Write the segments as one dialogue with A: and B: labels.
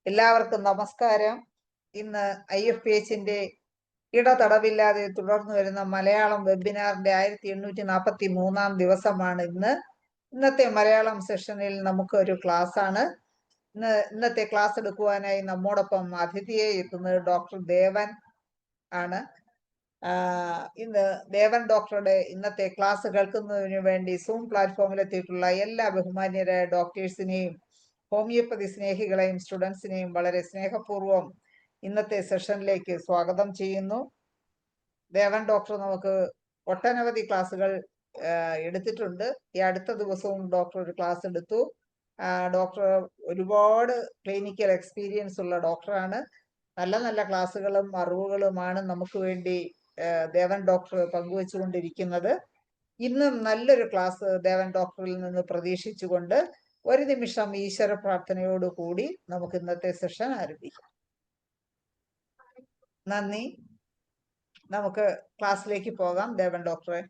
A: എല്ലാവർക്കും നമസ്കാരം. ഇന്ന് IFPHന്റെ ഇടതടവില്ലാതെ തുടർന്നു വരുന്ന മലയാളം വെബിനാറിന്റെ 1843 ദിവസമാണ് ഇന്നത്തെ മലയാളം സെഷനിൽ നമുക്ക് ഒരു ക്ലാസ് ആണ്. ഇന്നത്തെ ക്ലാസ് എടുക്കുവാനായി നമ്മോടൊപ്പം അതിഥിയെ എത്തുന്നത് ഡോക്ടർ ദേവൻ ആണ്. ഇന്ന് ദേവൻ ഡോക്ടറുടെ ഇന്നത്തെ ക്ലാസ് കേൾക്കുന്നതിന് വേണ്ടി സൂം പ്ലാറ്റ്ഫോമിലെത്തിയിട്ടുള്ള എല്ലാ ബഹുമാന്യരായ ഡോക്ടേഴ്സിനെയും ഹോമിയോപ്പതി സ്നേഹികളെയും സ്റ്റുഡൻസിനെയും വളരെ സ്നേഹപൂർവ്വം ഇന്നത്തെ സെഷനിലേക്ക് സ്വാഗതം ചെയ്യുന്നു. ദേവൻ ഡോക്ടർ നമുക്ക് ഒട്ടനവധി ക്ലാസ്സുകൾ എടുത്തിട്ടുണ്ട്. ഈ അടുത്ത ദിവസവും ഡോക്ടർ ഒരു ക്ലാസ് എടുത്തു. ഡോക്ടർ ഒരുപാട് ക്ലിനിക്കൽ എക്സ്പീരിയൻസ് ഉള്ള ഡോക്ടറാണ്. നല്ല നല്ല ക്ലാസ്സുകളും അറിവുകളുമാണ് നമുക്ക് വേണ്ടി ദേവൻ ഡോക്ടർ പങ്കുവച്ചുകൊണ്ടിരിക്കുന്നത്. ഇന്നും നല്ലൊരു ക്ലാസ് ദേവൻ ഡോക്ടറിൽ നിന്ന് പ്രതീക്ഷിച്ചുകൊണ്ട് ഒരു നിമിഷം ഈശ്വര പ്രാർത്ഥനയോടുകൂടി നമുക്ക് ഇന്നത്തെ സെഷൻ ആരംഭിക്കാം. നന്ദി. നമുക്ക് ക്ലാസ്സിലേക്ക് പോകാം. ദേവൻ ഡോക്ടറെ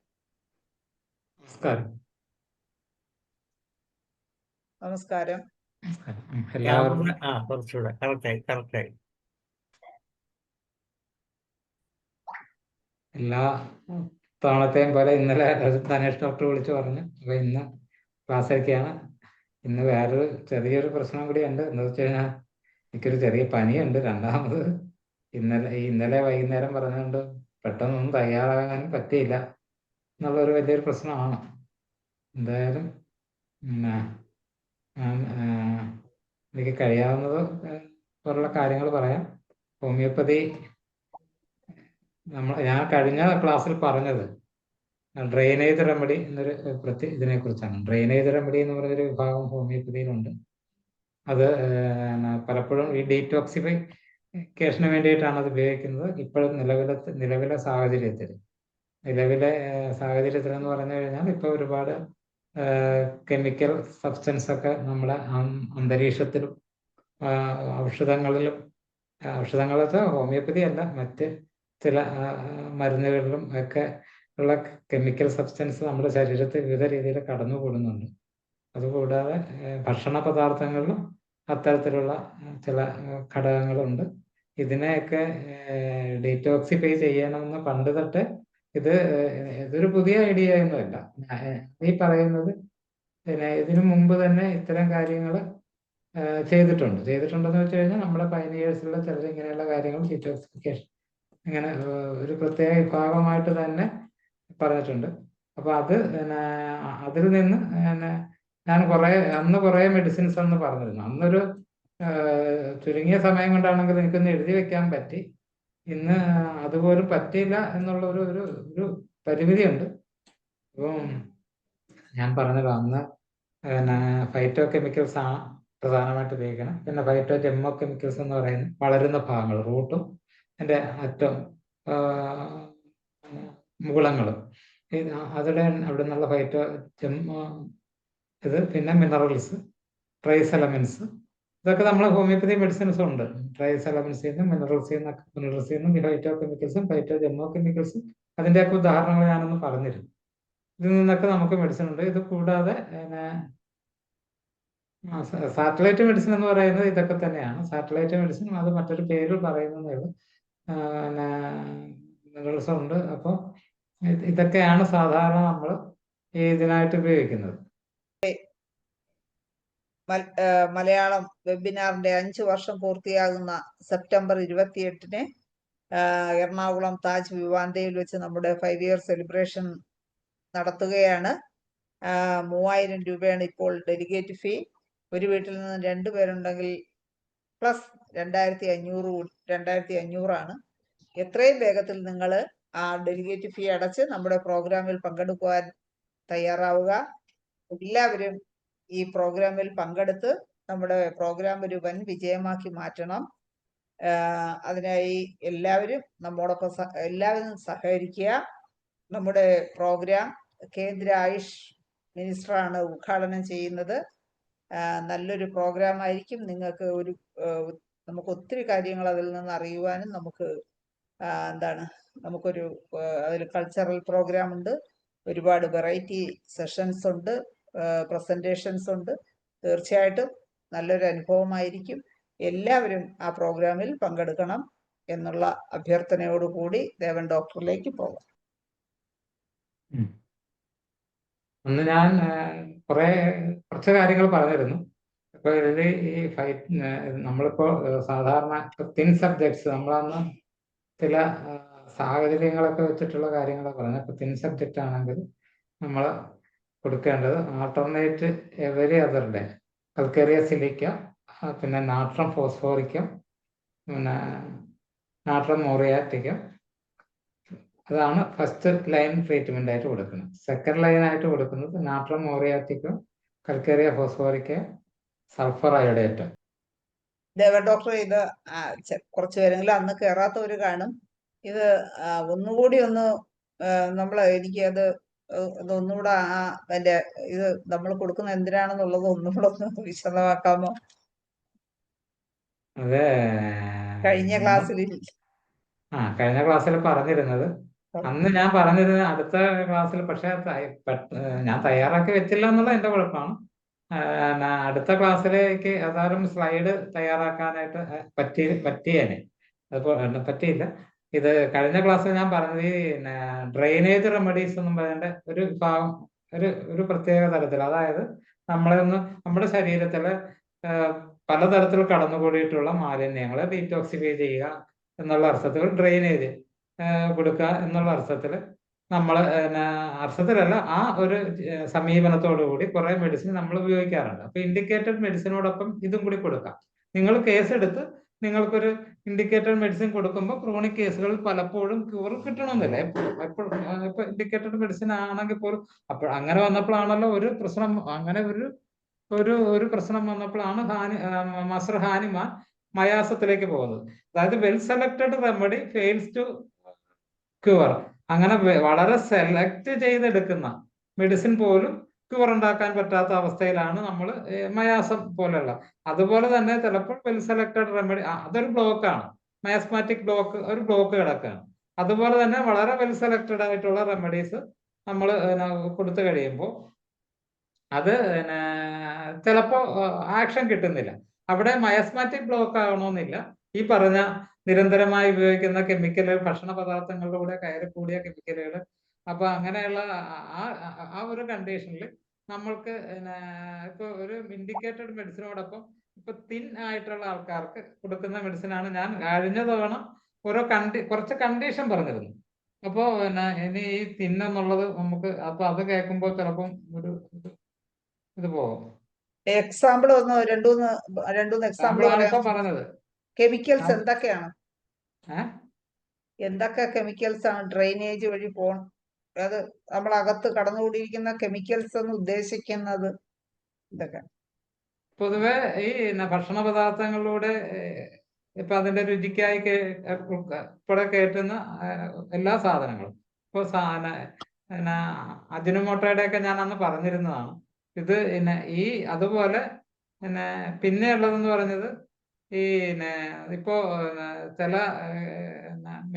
B: നമസ്കാരം. എല്ലാ തവണത്തെയും പോലെ ഇന്നലെ ധനേഷ് ഡോക്ടർ വിളിച്ചു പറഞ്ഞു. അപ്പൊ ഇന്ന് ക്ലാസ് ഒക്കെയാണ്. ഇന്ന് വേറൊരു ചെറിയൊരു പ്രശ്നം കൂടി ഉണ്ട്. എന്താ വെച്ച് കഴിഞ്ഞാൽ എനിക്കൊരു ചെറിയ പനിയുണ്ട്. രണ്ടാമത് ഇന്നലെ വൈകുന്നേരം പറഞ്ഞുകൊണ്ട് പെട്ടെന്നൊന്നും തയ്യാറാകാനും പറ്റിയില്ല എന്നുള്ളൊരു വലിയൊരു പ്രശ്നമാണ്. എന്തായാലും എനിക്ക് കഴിയാവുന്നത് പോലുള്ള കാര്യങ്ങൾ പറയാം. ഹോമിയോപ്പതി ഞാൻ കഴിഞ്ഞ ക്ലാസ്സിൽ പറഞ്ഞത് ഡ്രെയിനേജ് റെമഡി എന്നൊരു ഇതിനെ കുറിച്ചാണ്. ഡ്രെയിനേജ് റെമഡി എന്ന് പറഞ്ഞൊരു വിഭാഗം ഹോമിയോപ്പതിയിലുണ്ട്. അത് പലപ്പോഴും ഈ ഡീറ്റോക്സിഫിക്കേഷന് വേണ്ടിയിട്ടാണ് അത് ഉപയോഗിക്കുന്നത്. ഇപ്പോഴും നിലവിലെ സാഹചര്യത്തിൽ എന്ന് പറഞ്ഞു കഴിഞ്ഞാൽ ഇപ്പോൾ ഒരുപാട് കെമിക്കൽ സബ്സ്റ്റൻസ് ഒക്കെ നമ്മുടെ അന്തരീക്ഷത്തിലും ഔഷധങ്ങൾ വെച്ചാൽ ഹോമിയോപ്പതി അല്ല, മറ്റ് ചില മരുന്നുകളിലും ഒക്കെ ഉള്ള കെമിക്കൽ സബ്സ്റ്റൻസ് നമ്മുടെ ശരീരത്തിൽ വിവിധ രീതിയിൽ കടന്നുകൂടുന്നുണ്ട്. അതുകൂടാതെ ഭക്ഷണ പദാർത്ഥങ്ങളിലും അത്തരത്തിലുള്ള ചില ഘടകങ്ങളുണ്ട്. ഇതിനെയൊക്കെ ഡീറ്റോക്സിഫൈ ചെയ്യണമെന്ന് പണ്ട് തൊട്ട് ഇതൊരു പുതിയ ഐഡിയ ഒന്നുമല്ല. ഈ പറയുന്നത് ഇതിനു മുമ്പ് തന്നെ ഇത്തരം കാര്യങ്ങൾ ചെയ്തിട്ടുണ്ടെന്ന് വെച്ച് കഴിഞ്ഞാൽ നമ്മുടെ പയനിയേഴ്സിലുള്ള ചിലർ ഇങ്ങനെയുള്ള കാര്യങ്ങൾ ഡീറ്റോക്സിഫിക്കേഷൻ ഇങ്ങനെ ഒരു പ്രത്യേക വിഭാഗമായിട്ട് തന്നെ പറഞ്ഞിട്ടുണ്ട്. അപ്പൊ അതിൽ നിന്ന് ഞാൻ അന്ന് കുറേ മെഡിസിൻസ് എന്ന് പറഞ്ഞിരുന്നു. അന്നൊരു ചുരുങ്ങിയ സമയം കൊണ്ടാണെങ്കിൽ എനിക്കൊന്ന് എഴുതി വെക്കാൻ പറ്റി. ഇന്ന് അതുപോലും പറ്റിയില്ല എന്നുള്ള ഒരു പരിമിതിയുണ്ട്. അപ്പം ഞാൻ പറഞ്ഞല്ലോ, അന്ന് ഫൈറ്റോ കെമിക്കൽസ് ആണ് പ്രധാനമായിട്ട് ഉപയോഗിക്കണം. പിന്നെ ഫൈറ്റോ ജെമ്മോ കെമിക്കൽസ് എന്ന് പറയുന്ന വളരുന്ന ഭാഗങ്ങൾ, റൂട്ടും എൻ്റെ അറ്റം മുകുളങ്ങളും അതിലെ അവിടെ നിന്നുള്ള ഫൈറ്റോ ജെമ്മോ പിന്നെ മിനറൽസ്, ട്രേസ് എലമെന്റ്സ്, ഇതൊക്കെ നമ്മൾ ഹോമിയോപ്പതി മെഡിസിൻസും ഉണ്ട്. ട്രേസ് എലമെന്റ്സിൽ നിന്നും മിനറൽസിൽ നിന്നും ഫൈറ്റോ കെമിക്കൽസും ഫൈറ്റോ ജെമ്മോ കെമിക്കൽസും അതിൻ്റെയൊക്കെ ഉദാഹരണങ്ങൾ ഞാനൊന്ന് പറഞ്ഞിരുന്നു. ഇതിൽ നിന്നൊക്കെ നമുക്ക് മെഡിസിൻ ഉണ്ട്. ഇത് കൂടാതെ സാറ്റലൈറ്റ് മെഡിസിൻ എന്ന് പറയുന്നത് ഇതൊക്കെ തന്നെയാണ്. സാറ്റലൈറ്റ് മെഡിസിൻ അത് മറ്റൊരു പേര് പറയുന്നതേ ഉള്ളൂ. മിനറൽസ് ഉണ്ട്. അപ്പോൾ ഇതൊക്കെയാണ് സാധാരണ നമ്മൾ ഇതിനായിട്ട് ഉപയോഗിക്കുന്നത്.
A: മലയാളം വെബിനാറിന്റെ 5 വർഷം പൂർത്തിയാകുന്ന സെപ്റ്റംബർ 28-ന് എറണാകുളം താജ് വിവാന്തയിൽ വെച്ച് നമ്മുടെ 5 ഇയർ സെലിബ്രേഷൻ നടത്തുകയാണ്. 3000 രൂപയാണ് ഇപ്പോൾ ഡെലിഗേറ്റ് ഫീ. ഒരു വീട്ടിൽ നിന്ന് 2 പേരുണ്ടെങ്കിൽ പ്ലസ് 2500 ആണ്. എത്രയും വേഗത്തിൽ നിങ്ങൾ ആ ഡെലിഗേറ്റ് ഫീ അടച്ച് നമ്മുടെ പ്രോഗ്രാമിൽ പങ്കെടുക്കുവാൻ തയ്യാറാവുക. എല്ലാവരും ഈ പ്രോഗ്രാമിൽ പങ്കെടുത്ത് നമ്മുടെ പ്രോഗ്രാം ഒരു വൻ വിജയമാക്കി മാറ്റണം. അതിനായി എല്ലാവരും നമ്മോടൊപ്പം സഹകരിക്കുക. നമ്മുടെ പ്രോഗ്രാം കേന്ദ്ര ആയുഷ് മിനിസ്റ്ററാണ് ഉദ്ഘാടനം ചെയ്യുന്നത്. നല്ലൊരു പ്രോഗ്രാം ആയിരിക്കും. നമുക്ക് ഒത്തിരി കാര്യങ്ങൾ അതിൽ നിന്ന് അറിയുവാനും നമുക്കൊരു അതിൽ കൾച്ചറൽ പ്രോഗ്രാം ഉണ്ട്, ഒരുപാട് വെറൈറ്റി സെഷൻസ് ഉണ്ട്, പ്രസന്റേഷൻസ് ഉണ്ട്. തീർച്ചയായിട്ടും നല്ലൊരു അനുഭവമായിരിക്കും. എല്ലാവരും ആ പ്രോഗ്രാമിൽ പങ്കെടുക്കണം എന്നുള്ള അഭ്യർത്ഥനയോടുകൂടി ദേവൻ ഡോക്ടറിലേക്ക് പോകാം.
B: അന്ന് ഞാൻ കുറച്ച് കാര്യങ്ങൾ പറഞ്ഞിരുന്നു. ഇപ്പൊ ഇതിൽ ഈ നമ്മളിപ്പോ സാധാരണ തിൻ സബ്ജക്ട്സ് നമ്മളന്ന് ചില സാഹചര്യങ്ങളൊക്കെ വെച്ചിട്ടുള്ള കാര്യങ്ങളൊക്കെ പറഞ്ഞു. ഇപ്പൊ തിൻ സബ്ജക്റ്റ് ആണെങ്കിൽ നമ്മൾ കൊടുക്കേണ്ടത് alternate every other day, calcarea silica, പിന്നെ നാട്രം ഫോസ്ഫോറിക്കം, പിന്നെ നാട്രം മോറിയാറ്റിക്കം. അതാണ് ഫസ്റ്റ് ലൈൻ ട്രീറ്റ്മെന്റ് ആയിട്ട് കൊടുക്കുന്നത്. സെക്കൻഡ് ലൈൻ ആയിട്ട് കൊടുക്കുന്നത് നാട്രം മോറിയാറ്റിക്കം, കൽക്കേറിയ ഫോസ്ഫോറിക്ക, സൾഫർ അയോഡേറ്റ്.
A: ദേവൻ ഡോക്ടർ ഇത് കുറച്ചു പേരെങ്കിലും അന്ന് കയറാത്തവര് കാണും. ഇത് ഒന്നുകൂടി ഒന്ന് എനിക്ക് അത് ഒന്നുകൂടെ അതിന്റെ ഇത് നമ്മൾ കൊടുക്കുന്ന എന്തിനാണെന്നുള്ളത് ഒന്നുകൂടെ ഒന്ന് വിശദമാക്കാമോ?
B: അതെ,
A: കഴിഞ്ഞ ക്ലാസ്സിൽ
B: കഴിഞ്ഞ ക്ലാസ്സിൽ പറഞ്ഞിരുന്നത്, അന്ന് ഞാൻ പറഞ്ഞിരുന്നത് അടുത്ത ക്ലാസ്സിൽ, പക്ഷെ ഞാൻ തയ്യാറാക്കി വെച്ചില്ല എന്നുള്ള എന്റെ കുഴപ്പമാണ്. അടുത്ത ക്ലാസ്സിലേക്ക് ഏതായാലും സ്ലൈഡ് തയ്യാറാക്കാനായിട്ട് പറ്റിയേനെ, അതുപോലെ പറ്റിയില്ല. ഇത് കഴിഞ്ഞ ക്ലാസ്സിൽ ഞാൻ പറഞ്ഞത് ഈ ഡ്രെയിനേജ് റെമഡീസ് എന്നും പറയേണ്ട ഒരു വിഭാഗം, ഒരു പ്രത്യേക തരത്തിൽ, അതായത് നമ്മുടെ ശരീരത്തില് പലതരത്തിൽ കടന്നുകൂടിയിട്ടുള്ള മാലിന്യങ്ങളെ ഡീറ്റോക്സിഫൈ ചെയ്യുക എന്നുള്ള അർത്ഥത്തിൽ, ഡ്രെയിനേജ് കൊടുക്കുക എന്നുള്ള അർത്ഥത്തിൽ അർത്ഥത്തിലല്ല, ആ ഒരു സമീപനത്തോടു കൂടി കുറെ മെഡിസിൻ നമ്മൾ ഉപയോഗിക്കാറുണ്ട്. അപ്പൊ ഇൻഡിക്കേറ്റഡ് മെഡിസിനോടൊപ്പം ഇതും കൂടി കൊടുക്കാം. നിങ്ങൾ കേസ് എടുത്ത് നിങ്ങൾക്കൊരു ഇൻഡിക്കേറ്റഡ് മെഡിസിൻ കൊടുക്കുമ്പോൾ ക്രോണിക് കേസുകളിൽ പലപ്പോഴും ക്യൂർ കിട്ടണമെന്നില്ല. എപ്പോഴും ഇപ്പൊ ഇൻഡിക്കേറ്റഡ് മെഡിസിൻ ആണെങ്കിൽ പോലും അപ്പോൾ അങ്ങനെ വന്നപ്പോഴാണല്ലോ ഒരു പ്രശ്നം, അങ്ങനെ ഒരു പ്രശ്നം വന്നപ്പോഴാണ് മസർ ഹാനിമാൻ മയാസത്തിലേക്ക് പോകുന്നത്. അതായത് well selected remedy fails to cure. അങ്ങനെ വളരെ സെലക്ട് ചെയ്തെടുക്കുന്ന മെഡിസിൻ പോലും ക്യൂർ ഉണ്ടാക്കാൻ പറ്റാത്ത അവസ്ഥയിലാണ് നമ്മൾ മയാസം പോലെയുള്ള. അതുപോലെ തന്നെ ചിലപ്പോൾ വെൽ സെലക്ടഡ് റെമഡി അതൊരു ബ്ലോക്കാണ്, മയാസ്മാറ്റിക് ബ്ലോക്ക്, ഒരു ബ്ലോക്ക് കിടക്കുകയാണ്. അതുപോലെ തന്നെ വളരെ വെൽ സെലക്ടഡ് ആയിട്ടുള്ള റെമഡീസ് നമ്മൾ കൊടുത്തു കഴിയുമ്പോൾ അത് ചിലപ്പോൾ ആക്ഷൻ കിട്ടുന്നില്ല. അവിടെ മയസ്മാറ്റിക് ബ്ലോക്ക് ആകണമെന്നില്ല, ഈ പറഞ്ഞ നിരന്തരമായി ഉപയോഗിക്കുന്ന കെമിക്കലുകൾ, ഭക്ഷണ പദാർത്ഥങ്ങളിലൂടെ കയറിക്കൂടിയ കെമിക്കലുകൾ. അപ്പൊ അങ്ങനെയുള്ള ആ ഒരു കണ്ടീഷനിൽ നമ്മൾക്ക് ഇപ്പൊ ഒരു ഇൻഡിക്കേറ്റഡ് മെഡിസിനോടൊപ്പം ഇപ്പൊ തിൻ ആയിട്ടുള്ള ആൾക്കാർക്ക് കൊടുക്കുന്ന മെഡിസിനാണ് ഞാൻ കഴിഞ്ഞ തവണ കുറച്ച് കണ്ടീഷൻ പറഞ്ഞിരുന്നു. അപ്പോ ഇനി ഈ തിൻ എന്നുള്ളത് നമുക്ക് അത് കേൾക്കുമ്പോൾ ചിലപ്പം ഇത് പോകും.
A: എക്സാമ്പിൾ ഒന്ന് രണ്ടൂന്ന് എക്സാമ്പിൾ
B: പറഞ്ഞത്
A: കെമിക്കൽസ് എന്തൊക്കെയാണ്? എന്തൊക്കെ കെമിക്കൽസ് ആണ് ഡ്രെയിനേജ് വഴി അത് നമ്മളകത്ത് കടന്നുകൂടിയിരിക്കുന്ന കെമിക്കൽസ് എന്ന് ഉദ്ദേശിക്കുന്നത് എന്തൊക്കെ?
B: പൊതുവെ ഈ ഭക്ഷണ പദാർത്ഥങ്ങളിലൂടെ ഇപ്പൊ അതിന്റെ രുചിക്കായി ഇവിടെ കയറ്റുന്ന എല്ലാ സാധനങ്ങളും, ഇപ്പൊ അജിനോമോട്ടോയുടെ ഒക്കെ ഞാൻ അന്ന് പറഞ്ഞിരുന്നതാണ്. ഇത് അതുപോലെ പിന്നെ ഉള്ളതെന്ന് പറഞ്ഞത് ഈ ഇപ്പോ ചില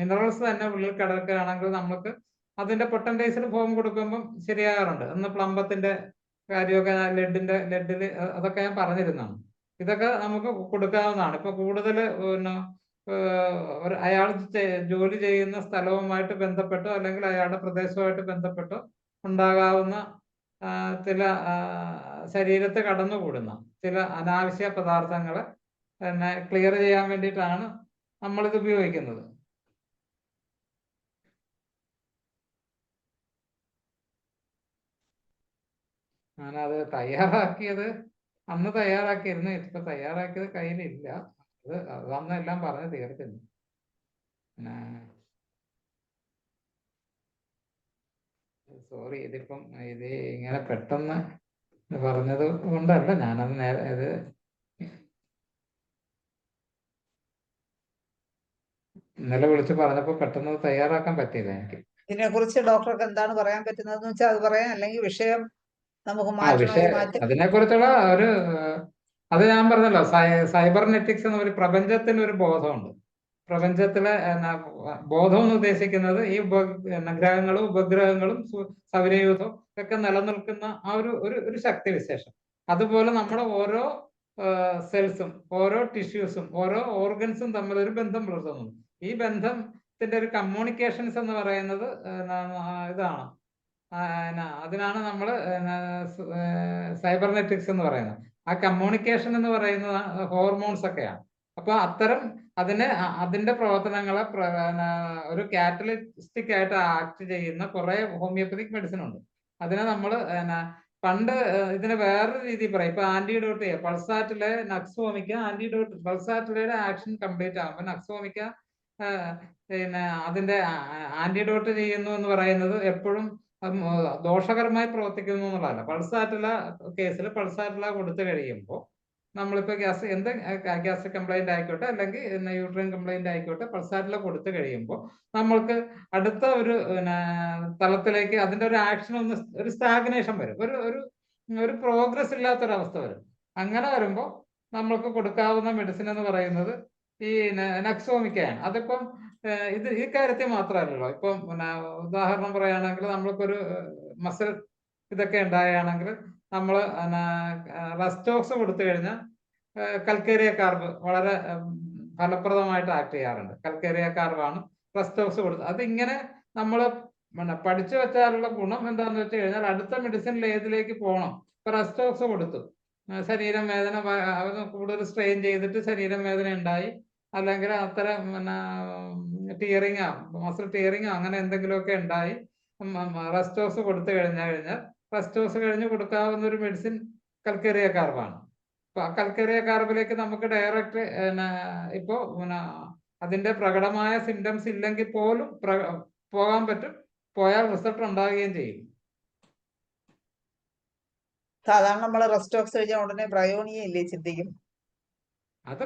B: മിനറൽസ് തന്നെ ഉള്ളിൽ കിടക്കുകയാണെങ്കിൽ നമുക്ക് അതിന്റെ പൊട്ടൻറ്റൈസിന് ഫോം കൊടുക്കുമ്പം ശരിയാകാറുണ്ട്. അന്ന് പ്ലംബത്തിന്റെ കാര്യമൊക്കെ ലെഡില് അതൊക്കെ ഞാൻ പറഞ്ഞിരുന്നതാണ്. ഇതൊക്കെ നമുക്ക് കൊടുക്കാവുന്നതാണ്. ഇപ്പൊ കൂടുതൽ അയാൾ ജോലി ചെയ്യുന്ന സ്ഥലവുമായിട്ട് ബന്ധപ്പെട്ടോ അല്ലെങ്കിൽ അയാളുടെ പ്രദേശവുമായിട്ട് ബന്ധപ്പെട്ടോ ഉണ്ടാകാവുന്ന ചില ശരീരത്തെ കടന്നുകൂടുന്ന ചില അനാവശ്യ പദാർത്ഥങ്ങളെ ക്ലിയർ ചെയ്യാൻ വേണ്ടിയിട്ടാണ് നമ്മളിത് ഉപയോഗിക്കുന്നത്. ഞാനത് അന്ന് തയ്യാറാക്കിയിരുന്നു, ഇപ്പൊ തയ്യാറാക്കിയത് കയ്യിലില്ല. അത് അന്നെല്ലാം പറഞ്ഞ് തീർക്കുന്നു. സോറി, ഇതിപ്പം ഇത് ഇങ്ങനെ പെട്ടെന്ന് പറഞ്ഞത് കൊണ്ടല്ല, ഞാനത് ഇത് ഇന്നലെ വിളിച്ച് പറഞ്ഞപ്പോ പെട്ടെന്ന് തയ്യാറാക്കാൻ പറ്റിയില്ല എനിക്ക്.
A: ഇതിനെ കുറിച്ച് ഡോക്ടർക്ക് എന്താണ് പറയാൻ പറ്റുന്നതെന്ന് വെച്ചാൽ അത് പറയാം, അല്ലെങ്കിൽ വിഷയം നമുക്ക്
B: അതിനെ കുറിച്ചുള്ള അത് ഞാൻ പറഞ്ഞല്ലോ, സൈബർനെറ്റിക്സ് എന്ന ഒരു പ്രപഞ്ചത്തിന് ഒരു ബോധമുണ്ട്. പ്രപഞ്ചത്തിലെ ബോധം എന്ന് ഉദ്ദേശിക്കുന്നത് ഈ ഗ്രഹങ്ങളും ഉപഗ്രഹങ്ങളും സൗരയൂഥവും ഒക്കെ നിലനിൽക്കുന്ന ആ ഒരു ശക്തി വിശേഷം. അതുപോലെ നമ്മുടെ ഓരോ സെൽസും ഓരോ ടിഷ്യൂസും ഓരോ ഓർഗൻസും തമ്മിൽ ഒരു ബന്ധം പുലർത്തുന്നു. ഈ ബന്ധത്തിന്റെ ഒരു കമ്മ്യൂണിക്കേഷൻസ് എന്ന് പറയുന്നത് ഇതാണ്. അതിനാണ് നമ്മൾ സൈബർനെറ്റിക്സ് എന്ന് പറയുന്നത്. ആ കമ്മ്യൂണിക്കേഷൻ എന്ന് പറയുന്നത് ഹോർമോൺസ് ഒക്കെയാണ്. അപ്പൊ അത്തരം അതിന്റെ പ്രവർത്തനങ്ങളെ ഒരു കാറ്റലിസ്റ്റിക് ആയിട്ട് ആക്ട് ചെയ്യുന്ന കുറെ ഹോമിയോപ്പതിക് മെഡിസിൻ ഉണ്ട്. അതിനെ നമ്മൾ പണ്ട് ഇതിന് വേറൊരു രീതി പറയും. ഇപ്പൊ ആന്റിഡോട്ട് പൾസാറ്റിലെ നക്സോമിക്ക ആന്റിഡോട്ട് പൾസാറ്റിലയുടെ ആക്ഷൻ കംപ്ലീറ്റ് ആകുമ്പോൾ നക്സോമിക്ക പിന്നെ അതിന്റെ ആന്റിഡോട്ട് ചെയ്യുന്നു എന്ന് പറയുന്നത് എപ്പോഴും ദോഷകരമായി പ്രവർത്തിക്കുന്നു എന്നുള്ളതല്ല. പൾസാറ്റില കേസിൽ പൾസാറ്റില കൊടുത്തു കഴിയുമ്പോൾ നമ്മളിപ്പോൾ ഗ്യാസ്ട്രിക് കംപ്ലൈന്റ് ആയിക്കോട്ടെ അല്ലെങ്കിൽ യൂട്രൈൻ കംപ്ലൈന്റ് ആയിക്കോട്ടെ, പൾസാറ്റില കൊടുത്തു കഴിയുമ്പോൾ നമ്മൾക്ക് അടുത്ത ഒരു തലത്തിലേക്ക് അതിന്റെ ഒരു ആക്ഷൻ ഒരു സ്റ്റാഗ്നേഷൻ വരും, ഒരു പ്രോഗ്രസ് ഇല്ലാത്തൊരവസ്ഥ വരും. അങ്ങനെ വരുമ്പോൾ നമ്മൾക്ക് കൊടുക്കാവുന്ന മെഡിസിൻ എന്ന് പറയുന്നത് ഈ നക്സോമിക്കയാണ്. അതിപ്പം ഈ കാര്യത്തിൽ മാത്രമല്ലല്ലോ. ഇപ്പം ഉദാഹരണം പറയുകയാണെങ്കിൽ നമ്മൾക്കൊരു മസിൽ ഇതൊക്കെ ഉണ്ടാവുകയാണെങ്കിൽ നമ്മൾ റെസ്റ്റോക്സ് കൊടുത്തു കഴിഞ്ഞാൽ കൽക്കേരിയ കാർബ് വളരെ ഫലപ്രദമായിട്ട് ആക്ട് ചെയ്യാറുണ്ട്. കൽക്കേരിയ കാർബാണ് റെസ്റ്റോക്സ് കൊടുത്തത്. അതിങ്ങനെ നമ്മൾ പഠിച്ചു വെച്ചാലുള്ള ഗുണം എന്താണെന്ന് വെച്ച് കഴിഞ്ഞാൽ അടുത്ത മെഡിസിനിൽ ഏതിലേക്ക് പോകണം. ഇപ്പൊ റെസ്റ്റോക്സ് കൊടുത്തു, ശരീരം വേദന കൂടുതൽ സ്ട്രെയിൻ ചെയ്തിട്ട് ശരീരം വേദന ഉണ്ടായി, അല്ലെങ്കിൽ അത്തരം ടിയറിങ്ങോ മസിൽ ടിയറിങ്ങോ അങ്ങനെ എന്തെങ്കിലുമൊക്കെ ഉണ്ടായി റെസ്റ്റോക്സ് കൊടുത്തു കഴിഞ്ഞാൽ റെസ്റ്റോക്സ് കഴിഞ്ഞ് കൊടുക്കാവുന്ന ഒരു മെഡിസിൻ കൽക്കേരിയ കാർബാണ്. അപ്പൊ കൽക്കേരിയ കാർബിലേക്ക് നമുക്ക് ഡയറക്റ്റ് ഇപ്പോ അതിന്റെ പ്രകടമായ സിംറ്റംസ് ഇല്ലെങ്കിൽ പോലും പോകാൻ പറ്റും, പോയാൽ റിസൾട്ട് ഉണ്ടാവുകയും ചെയ്യും.
A: സാധാരണ നമ്മൾ റെസ്റ്റോക്സ് കഴിഞ്ഞാൽ ഉടനെ ബ്രയോണിയ ഇല്ലേ ചിന്തിക്കും.
B: അത്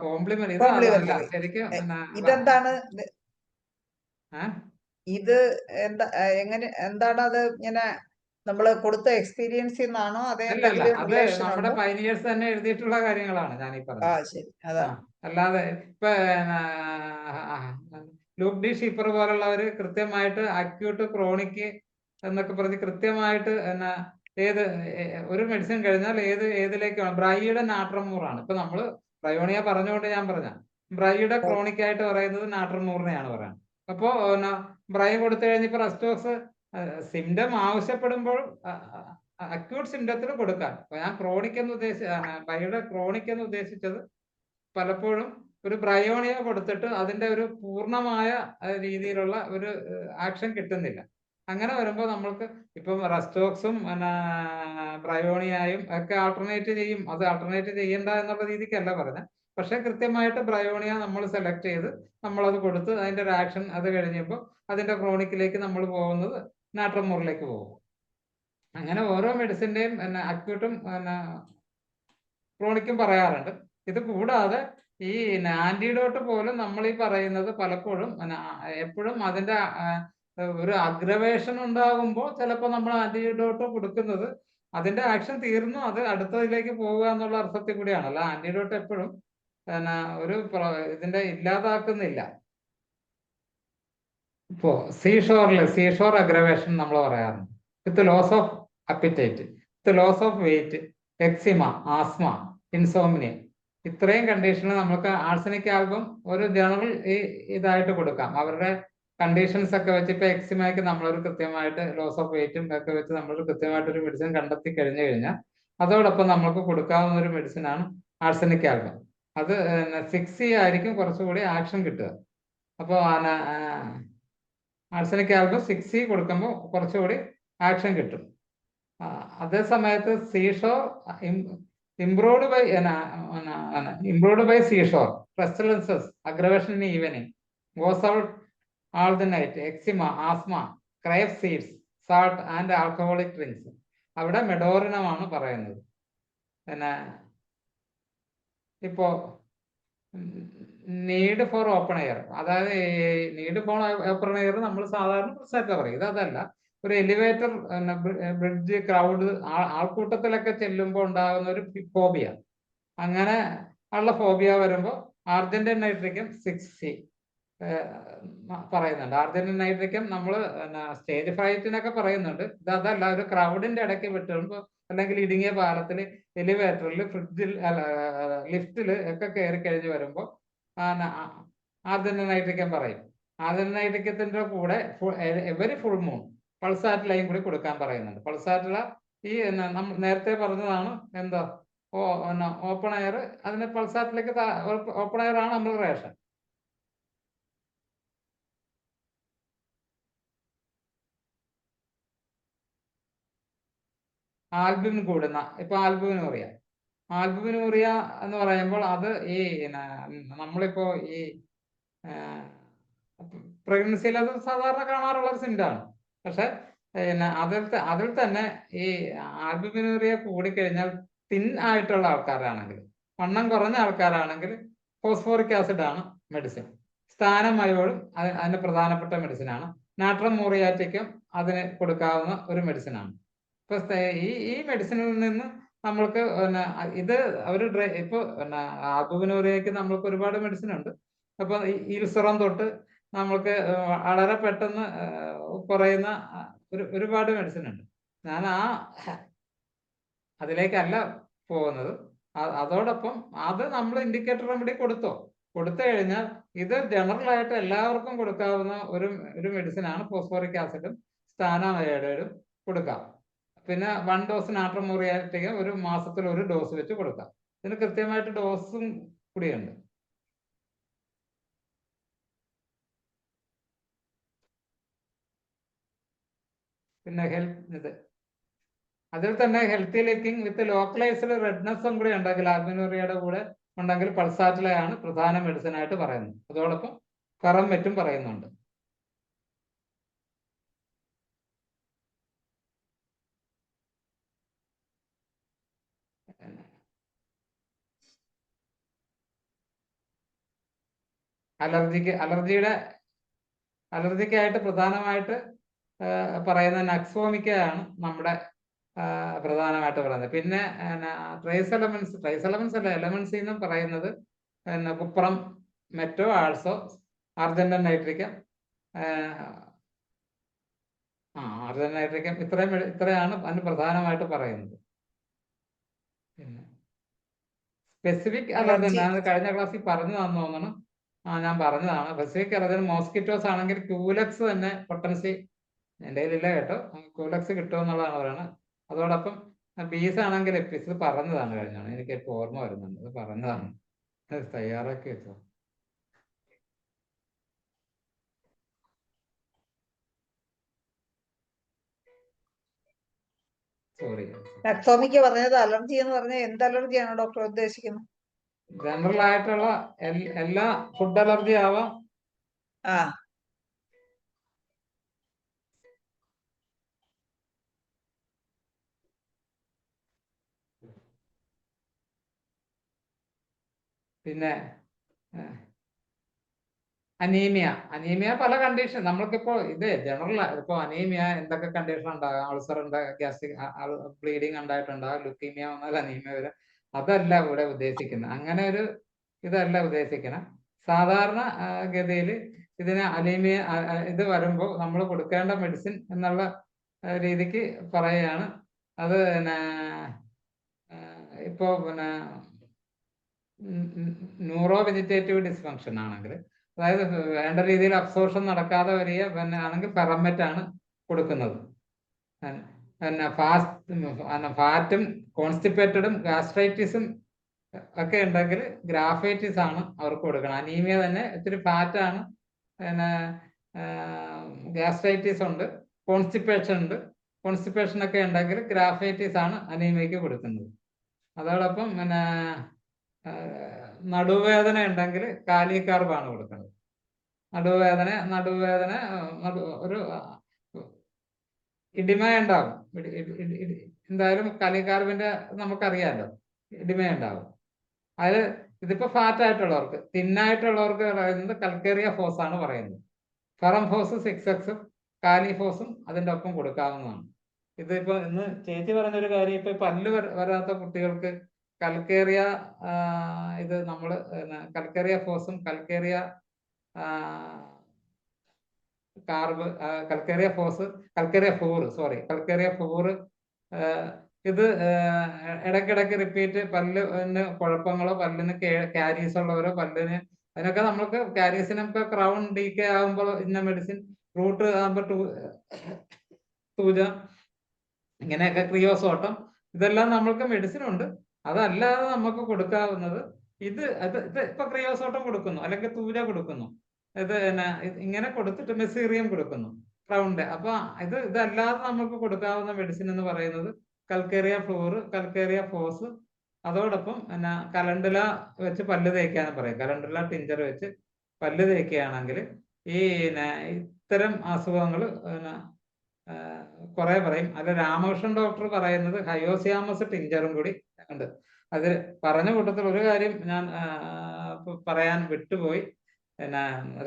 B: കോംപ്ലിമെന്ററി ശരിക്കും.
A: ഇതെന്താണ് ഇത്? എങ്ങനെ എന്താണ് അത്? ഇങ്ങനെ നമ്മള് കൊടുത്ത എക്സ്പീരിയൻസിൽ നിന്നാണോ അതേ
B: നമ്മുടെ പൈനിയേഴ്സ് തന്നെ എഴുതിയിട്ടുള്ള കാര്യങ്ങളാണ് ഞാൻ ഈ പറഞ്ഞത്.
A: ശരി, അതാ.
B: അല്ലാതെ ഇപ്പൊ ലൂക്ക് ഡി ഷീപ്പർ പോലുള്ളവര് കൃത്യമായിട്ട് അക്യൂട്ട് ക്രോണിക് എന്നൊക്കെ പറഞ്ഞ് കൃത്യമായിട്ട് ഒരു മെഡിസിൻ കഴിഞ്ഞാൽ ഏതിലേക്ക് ബ്രൈയുടെ നാട്രമൂറാണ്. ഇപ്പൊ നമ്മള് ബ്രയോണിയ പറഞ്ഞുകൊണ്ട് ഞാൻ പറഞ്ഞ ബ്രൈയുടെ ക്രോണിക് ആയിട്ട് പറയുന്നത് നാട്രമൂറിനെയാണ് പറയുന്നത്. അപ്പോ ബ്രൈ കൊടുത്തു കഴിഞ്ഞപ്പോ റെസ്റ്റോക്സ് സിംറ്റം ആവശ്യപ്പെടുമ്പോൾ അക്യൂട്ട് സിംറ്റത്തിൽ കൊടുക്കാൻ. ഞാൻ ക്രോണിക് എന്ന് ബ്രൈയുടെ ക്രോണിക് എന്ന് ഉദ്ദേശിച്ചത് പലപ്പോഴും ഒരു ബ്രയോണിയ കൊടുത്തിട്ട് അതിന്റെ ഒരു പൂർണ്ണമായ രീതിയിലുള്ള ഒരു ആക്ഷൻ കിട്ടുന്നില്ല. അങ്ങനെ വരുമ്പോൾ നമ്മൾക്ക് ഇപ്പം റെസ്റ്റോക്സും ബ്രയോണിയായും ഒക്കെ ആൾട്ടർനേറ്റ് ചെയ്യും. അത് ആൾട്ടർനേറ്റ് ചെയ്യണ്ട എന്നുള്ള രീതിക്കല്ല പറഞ്ഞത്. പക്ഷെ കൃത്യമായിട്ട് ബ്രയോണിയ നമ്മൾ സെലക്ട് ചെയ്ത് നമ്മളത് കൊടുത്ത് അതിന്റെ ഒരു ആക്ഷൻ അത് കഴിഞ്ഞപ്പോൾ അതിന്റെ ക്രോണിക്കിലേക്ക് നമ്മൾ പോകുന്നത് നാട്രമൂറിലേക്ക് പോകും. അങ്ങനെ ഓരോ മെഡിസിന്റെയും അക്യൂട്ടും ക്രോണിക്കും പറയാറുണ്ട്. ഇത് കൂടാതെ ഈ ആന്റിഡോട്ട് പോലും നമ്മൾ ഈ പറയുന്നത് പലപ്പോഴും എപ്പോഴും അതിന്റെ ഒരു അഗ്രവേഷൻ ഉണ്ടാകുമ്പോൾ ചിലപ്പോൾ നമ്മൾ ആന്റിഡോട്ട് കൊടുക്കുന്നത് അതിന്റെ ആക്ഷൻ തീർന്നു അത് അടുത്തതിലേക്ക് പോവുക എന്നുള്ള അർത്ഥത്തിൽ കൂടിയാണ്. അല്ല ആന്റിഡോട്ട് എപ്പോഴും ഒരു ഇതിന്റെ ഇല്ലാതാക്കുന്നില്ല. ഇപ്പോ സീഷോർ അഗ്രവേഷൻ നമ്മൾ പറയാറുണ്ട്. With loss of appetite, with loss of weight, eczema, asthma, insomnia, ഇത്രയും കണ്ടീഷനിൽ നമുക്ക് ആർസനിക് ആൽബം ഒരു ജനറൽ ഇതായിട്ട് കൊടുക്കാം. അവരുടെ കണ്ടീഷൻസ് ഒക്കെ വെച്ച് ഇപ്പൊ എക്സിമയ്ക്ക് നമ്മളൊരു കൃത്യമായിട്ട് ലോസ് ഓഫ് വെയിറ്റും ഒക്കെ വെച്ച് നമ്മളൊരു കൃത്യമായിട്ടൊരു മെഡിസിൻ കണ്ടെത്തി കഴിഞ്ഞു കഴിഞ്ഞാൽ അതോടൊപ്പം നമുക്ക് കൊടുക്കാവുന്ന ഒരു മെഡിസിനാണ് ആർസനിക് ആൽബം. അത് 6C ആയിരിക്കും കുറച്ചുകൂടി ആക്ഷൻ കിട്ടുക. അപ്പോൾ ആർസനിക് ആൽബം 6C കൊടുക്കുമ്പോൾ കുറച്ചുകൂടി ആക്ഷൻ കിട്ടും. അതേ സമയത്ത് seashore improved by seashore, pestilences, aggravation in evening, goes out all the night, eczema, asthma, crave seeds, salt and alcoholic drinks. അവിടെ മെഡോറിനമാണ് പറയുന്നത്. പിന്നെ ഇപ്പോ നീഡ് ഫോർ ഓപ്പൺ എയർ, അതായത് നീഡ് ഫോർ ഓപ്പൺ എയർ നമ്മൾ സാധാരണ പ്രശ്നമായിട്ട് പറയും. ഇതല്ല, ഒരു എലിവേറ്റർ, ബ്രിഡ്ജ്, ക്രൗഡ്, ആൾക്കൂട്ടത്തിലൊക്കെ ചെല്ലുമ്പോൾ ഉണ്ടാകുന്ന ഒരു ഫോബിയ. അങ്ങനെ ഉള്ള ഫോബിയ വരുമ്പോൾ ആർജന്റൈൻ നൈട്രിക്കം 6C പറയുന്നുണ്ട്. ആർജന്റൈൻ നൈട്രിക്കം നമ്മൾ സ്റ്റേജ് ഫ്രൈറ്റിനൊക്കെ പറയുന്നുണ്ട്. ഇത് അതല്ല, ഒരു ക്രൗഡിന്റെ ഇടയ്ക്ക് വിട്ടുമ്പോൾ അല്ലെങ്കിൽ ഇടുങ്ങിയ പാലത്തിൽ, എലിവേറ്ററിൽ, ഫ്രിഡ്ജിൽ, ലിഫ്റ്റിൽ ഒക്കെ കയറി കഴിഞ്ഞ് വരുമ്പോൾ ആർദ്രനൈട്രിക്കം പറയും. ആർദ്രനൈട്രിക്കത്തിന്റെ കൂടെ എവരി ഫുൾ മൂൺ പൾസാറ്റിലയും കൂടി കൊടുക്കാൻ പറയുന്നുണ്ട്. പൾസാറ്റില ഈ നമ്മൾ നേരത്തെ പറഞ്ഞതാണ് എന്താ ഓപ്പൺ എയർ, അതിന് പൾസാറ്റിലേക്ക് ഓപ്പൺ എയർ ആണ് നമ്മൾ റേഷൻ. ആൽബുമിൻ കൂടുന്ന, ഇപ്പൊ ആൽബുമിനൂറിയ ആൽബുമിനൂറിയ എന്ന് പറയുമ്പോൾ അത് ഈ നമ്മളിപ്പോ ഈ പ്രഗ്നൻസിയിൽ അത് സാധാരണ കാണാറുള്ള ഒരു സിംറ്റമാണ്. പക്ഷെ അതിൽ തന്നെ ഈ ആൽബുമിനൂറിയ കൂടിക്കഴിഞ്ഞാൽ തിൻ ആയിട്ടുള്ള ആൾക്കാരാണെങ്കിൽ, വണ്ണം കുറഞ്ഞ ആൾക്കാരാണെങ്കിൽ ഫോസ്ഫോറിക് ആസിഡ് ആണ് മെഡിസിൻ. സ്ഥാനമയോളും അതിന് പ്രധാനപ്പെട്ട മെഡിസിനാണ്. നാട്രം മൂറിയാറ്റിക്കും അതിന് കൊടുക്കാവുന്ന ഒരു മെഡിസിനാണ്. ഇപ്പൊ ഈ മെഡിസിനിൽ നിന്ന് നമ്മൾക്ക് ഇത് ഒരു ഇപ്പൊ ആൽബുമിനൂറിയക്ക് നമ്മൾക്ക് ഒരുപാട് മെഡിസിൻ ഉണ്ട്. അപ്പൊ ഇൽസുറം തൊട്ട് നമ്മൾക്ക് വളരെ പെട്ടെന്ന് കുറയുന്ന ഒരുപാട് മെഡിസിൻ ഉണ്ട്. ഞാൻ അതിലേക്കല്ല പോകുന്നത്. അതോടൊപ്പം അത് നമ്മൾ ഇൻഡിക്കേറ്റർ റെമഡി കൊടുത്തു കഴിഞ്ഞാൽ ഇത് ജനറൽ ആയിട്ട് എല്ലാവർക്കും കൊടുക്കാവുന്ന ഒരു മെഡിസിനാണ്. ഫോസ്ഫോറിക് ആസിഡും സ്ഥാനമയോളും കൊടുക്കാം. പിന്നെ 1 ഡോസ് നാട്രം മൂറിയാറ്റിക്ക ഒരു മാസത്തിൽ 1 ഡോസ് വെച്ച് കൊടുക്കാം. ഇതിന് കൃത്യമായിട്ട് ഡോസും കൂടിയുണ്ട്. പിന്നെ അതിൽ തന്നെ ഹെൽത്തി ലിക്കിംഗ് വിത്ത് ലോക്കലൈസ്ഡ് റെഡ്നെസ്സും കൂടി ഉണ്ടെങ്കിൽ, ആൽബുമിനൂറിയയുടെ കൂടെ ഉണ്ടെങ്കിൽ പൾസാറ്റിലയാണ് പ്രധാന മെഡിസിൻ ആയിട്ട് പറയുന്നത്. അതോടൊപ്പം ഫെറം മറ്റും പറയുന്നുണ്ട്. അലർജിക്കായിട്ട് പ്രധാനമായിട്ട് പറയുന്ന നക്സോമിക്കയാണ് നമ്മുടെ പ്രധാനമായിട്ട് പറയുന്നത്. പിന്നെ ട്രേസ് എലമെന്റ്സ് അല്ല, എലമെന്റ്സ് എന്നും പറയുന്നത് കുപ്രം, മെറ്റോ, ആൾസോ, ആർജന്റൻ നൈട്രിക്കം, ആർജന്റൻ നൈട്രിക്കം, ഇത്രയാണ് അതിന് പ്രധാനമായിട്ട് പറയുന്നത്. പിന്നെ സ്പെസിഫിക് അലർജൻ ഞാൻ കഴിഞ്ഞ ക്ലാസ്സിൽ പറഞ്ഞു തന്നു തോന്നണം. ഞാൻ പറഞ്ഞതാണ്. സ്പെസിഫിക് അലർജൻ മോസ്കിറ്റോസ് ആണെങ്കിൽ ക്യൂലക്സ് തന്നെ പൊട്ടൻസി എൻ്റെ കയ്യിലില്ല കേട്ടോ, ക്യൂലക്സ് കിട്ടുമെന്നുള്ളതാണ് പറയുന്നത്. അതോടൊപ്പം ബീസ് ആണെങ്കിൽ എപ്പിസ് പറഞ്ഞതാണ് കഴിഞ്ഞാണ്, എനിക്ക് ഇപ്പോൾ ഓർമ്മ വരുന്നുണ്ട്, അത് പറഞ്ഞതാണ്, തയ്യാറാക്കി വെച്ചോ. സോറി.
A: നക്സോമിക്ക പറഞ്ഞത് അലർജി എന്ന് പറഞ്ഞാൽ എന്ത് അലർജിയാണ് ഡോക്ടർ ഉദ്ദേശിക്കുന്നത്?
B: ജനറൽ ആയിട്ടുള്ള എല്ലാ ഫുഡ് അലർജി ആവാം. പിന്നെ അനീമിയ പല കണ്ടീഷൻ നമ്മൾക്കിപ്പോ ഇത് ജനറൽ ഇപ്പൊ അനീമിയ എന്തൊക്കെ കണ്ടീഷൻ ഉണ്ടാകാം. അൾസർ ഉണ്ടാകാം, ഗ്യാസ്ട്രിക് ബ്ലീഡിങ് ഉണ്ടായിട്ടുണ്ടാകും, ലുക്കീമിയ വന്നാൽ അനീമിയ വരും. അതല്ല ഇവിടെ ഉദ്ദേശിക്കുന്നത്, അങ്ങനെ ഒരു ഇതല്ല ഉദ്ദേശിക്കണം. സാധാരണ ഗതിയിൽ ഇതിന് അനീമിയ ഇത് വരുമ്പോൾ നമ്മൾ കൊടുക്കേണ്ട മെഡിസിൻ എന്നുള്ള രീതിക്ക് പറയുകയാണ്. അത് ഇപ്പോ ന്യൂറോ വെജിറ്റേറ്റീവ് ഡിസ്ഫങ്ഷൻ ആണെങ്കിൽ, അതായത് വേണ്ട രീതിയിൽ അബ്സോർഷൻ നടക്കാതെ വരിക ആണെങ്കിൽ ഫെറമെറ്റ് ആണ് കൊടുക്കുന്നത്. പിന്നെ ഫാറ്റും കോൺസ്റ്റിപ്പേറ്റഡും ഗാസ്ട്രൈറ്റിസും ഒക്കെ ഉണ്ടെങ്കിൽ ഗ്രാഫൈറ്റിസ് ആണ് അവർക്ക് കൊടുക്കണം. അനീമിയ തന്നെ ഇത്തിരി ഫാറ്റാണ്, പിന്നെ ഗ്യാസ്ട്രൈറ്റിസ് ഉണ്ട്, കോൺസ്റ്റിപ്പേഷൻ ഉണ്ട്. കോൺസ്റ്റിപ്പേഷൻ ഒക്കെ ഉണ്ടെങ്കിൽ ഗ്രാഫൈറ്റിസ് ആണ് അനീമിയക്ക് കൊടുക്കുന്നത്. അതോടൊപ്പം പിന്നെ നടുവേദന ഉണ്ടെങ്കിൽ കാലികാർബാണ് കൊടുക്കുന്നത്. നടുവേദന ഒരു ഇടിമ ഉണ്ടാവും. എന്തായാലും കാലികാർബിന്റെ നമുക്കറിയാമല്ലോ, ഇടിമ ഉണ്ടാവും. അതിൽ ഇതിപ്പോ ഫാറ്റ് ആയിട്ടുള്ളവർക്ക്, തിന്നായിട്ടുള്ളവർക്ക് പറയുന്നത് കൽക്കേറിയ ഫോസ് ആണ് പറയുന്നത്. ഫെറം ഫോസ് 6X കാലിഫോസും അതിൻ്റെ ഒപ്പം കൊടുക്കാവുന്നതാണ്. ഇതിപ്പോ ഇന്ന് ചേച്ചി പറഞ്ഞൊരു കാര്യം, ഇപ്പൊ പല്ല് വരാത്ത കുട്ടികൾക്ക് കൽക്കേറിയ ഇത് നമ്മൾ കൽക്കേറിയ ഫോസും കൽക്കേറിയ കൽക്കേറിയ ഫോറ് ഇത് ഇടയ്ക്കിടയ്ക്ക് റിപ്പീറ്റ്, പല്ലിന് കുഴപ്പങ്ങളോ പല്ലിന് കാരീസ് ഉള്ളവരോ പല്ലിന് അതിനൊക്കെ നമ്മൾക്ക് കാരീസിനൊക്കെ ക്രൗൺ ഡീക്കെ ആകുമ്പോൾ ഇന്ന മെഡിസിൻ, റൂട്ട് ആകുമ്പോൾ സൂച, ഇങ്ങനെയൊക്കെ ക്രിയോസോട്ടം, ഇതെല്ലാം നമ്മൾക്ക് മെഡിസിൻ ഉണ്ട്. അതല്ലാതെ നമുക്ക് കൊടുക്കാവുന്നത് ഇത് ഇപ്പൊ ക്രിയോസോട്ടം കൊടുക്കുന്നു, അല്ലെങ്കിൽ തൂര കൊടുക്കുന്നു, ഇത് ഇങ്ങനെ കൊടുത്തിട്ട് മെസീറിയം കൊടുക്കുന്നു ക്രൗണ്ട്. അപ്പൊ ഇതല്ലാതെ നമുക്ക് കൊടുക്കാവുന്ന മെഡിസിൻ എന്ന് പറയുന്നത് കൽക്കേറിയ ഫ്ലോർ, കൽക്കേറിയ ഫോസ്, അതോടൊപ്പം കലണ്ടുല വെച്ച് പല്ല് തേക്കാന്ന് പറയും. കലണ്ടുല ടിഞ്ചർ വെച്ച് പല്ല് തേക്കുകയാണെങ്കിൽ ഈ ഇത്തരം അസുഖങ്ങൾ കുറെ പറയും. അത് രാമകൃഷ്ണൻ ഡോക്ടർ പറയുന്നത് ഹയോസിയാമസ് ടിഞ്ചറും കൂടി ഉണ്ട്. അത് പറഞ്ഞ കൂട്ടത്തിൽ ഒരു കാര്യം ഞാൻ പറയാൻ വിട്ടുപോയി.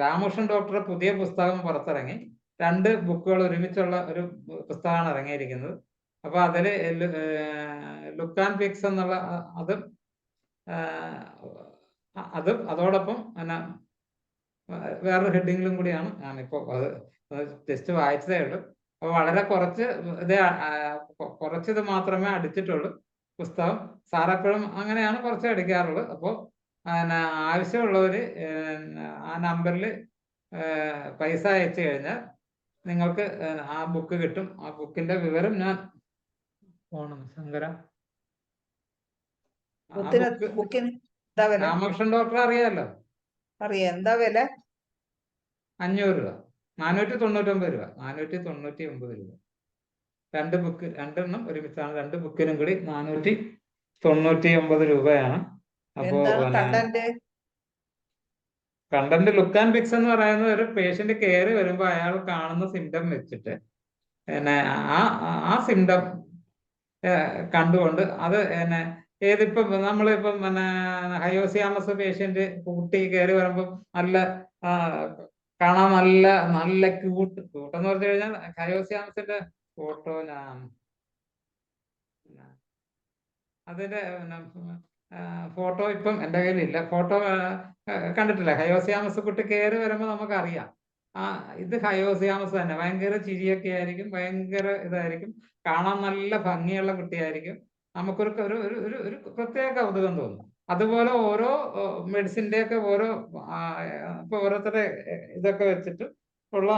B: രാമകൃഷ്ണൻ ഡോക്ടറുടെ പുതിയ പുസ്തകം പുറത്തിറങ്ങി. 2 ബുക്കുകൾ ഒരുമിച്ചുള്ള ഒരു പുസ്തകമാണ് ഇറങ്ങിയിരിക്കുന്നത്. അപ്പൊ അതില് ലുക്ക് ആൻഡ് പിക്സ് എന്നുള്ള അതും അതോടൊപ്പം വേറൊരു ഹെഡിങ്ങിലും കൂടിയാണ് ഞാനിപ്പോ അത് ജസ്റ്റ് വായിച്ചതേ ഉള്ളൂ. അപ്പൊ വളരെ കുറച്ചിത് മാത്രമേ അടിച്ചിട്ടുള്ളൂ പുസ്തകം. സാറെപ്പോഴും അങ്ങനെയാണ് കുറച്ച് അടിക്കാറുള്ളത്. അപ്പോൾ ആവശ്യമുള്ളവര് ആ നമ്പറിൽ പൈസ അയച്ചു കഴിഞ്ഞാൽ നിങ്ങൾക്ക് ആ ബുക്ക് കിട്ടും. ആ ബുക്കിന്റെ വിവരം ഞാൻ ശങ്കര രാമകൃഷ്ണൻ ഡോക്ടർ അറിയാമല്ലോ.
A: അറിയാം. എന്താ വില?
B: 500 രൂപ, 499 രൂപ, 499 രൂപ. 2 ബുക്ക്, 2 ഒരുമിച്ചാണ്. 2 ബുക്കിനും കൂടി 499 രൂപയാണ്. അപ്പോ കണ്ടന്റ് ലുക്ക് ആൻഡ് പിക്സ് എന്ന് പറയുന്നത് ഒരു പേഷ്യന്റ് കയറി വരുമ്പോൾ അയാൾ കാണുന്ന സിംറ്റം വെച്ചിട്ട് ആ സിംറ്റം കണ്ടുകൊണ്ട് അത് ഏതിപ്പം നമ്മളിപ്പം ഹയോസിയാമസ് പേഷ്യന്റ് കുട്ടി കയറി വരുമ്പോൾ നല്ല കാണാൻ നല്ല ക്യൂട്ടെന്ന് പറഞ്ഞു കഴിഞ്ഞാൽ ഹയോസിയാമസിന്റെ ഫോട്ടോ അതിന്റെ ഫോട്ടോ ഇപ്പം എൻ്റെ കയ്യിലില്ല. ഫോട്ടോ കണ്ടിട്ടില്ല. ഹയോസിയാമസ് കുട്ടി കയറി വരുമ്പോൾ നമുക്കറിയാം ഇത് ഹയോസിയാമസ് തന്നെ. ഭയങ്കര ചിരിയൊക്കെ ആയിരിക്കും, ഭയങ്കര ഇതായിരിക്കും, കാണാൻ നല്ല ഭംഗിയുള്ള കുട്ടിയായിരിക്കും. നമുക്കൊരു ഒരു പ്രത്യേക കൗതുകം തോന്നും. അതുപോലെ ഓരോ മെഡിസിൻ്റെ ഒക്കെ ഇപ്പൊ ഓരോരുത്തരുടെ ഇതൊക്കെ വെച്ചിട്ട് ഉള്ള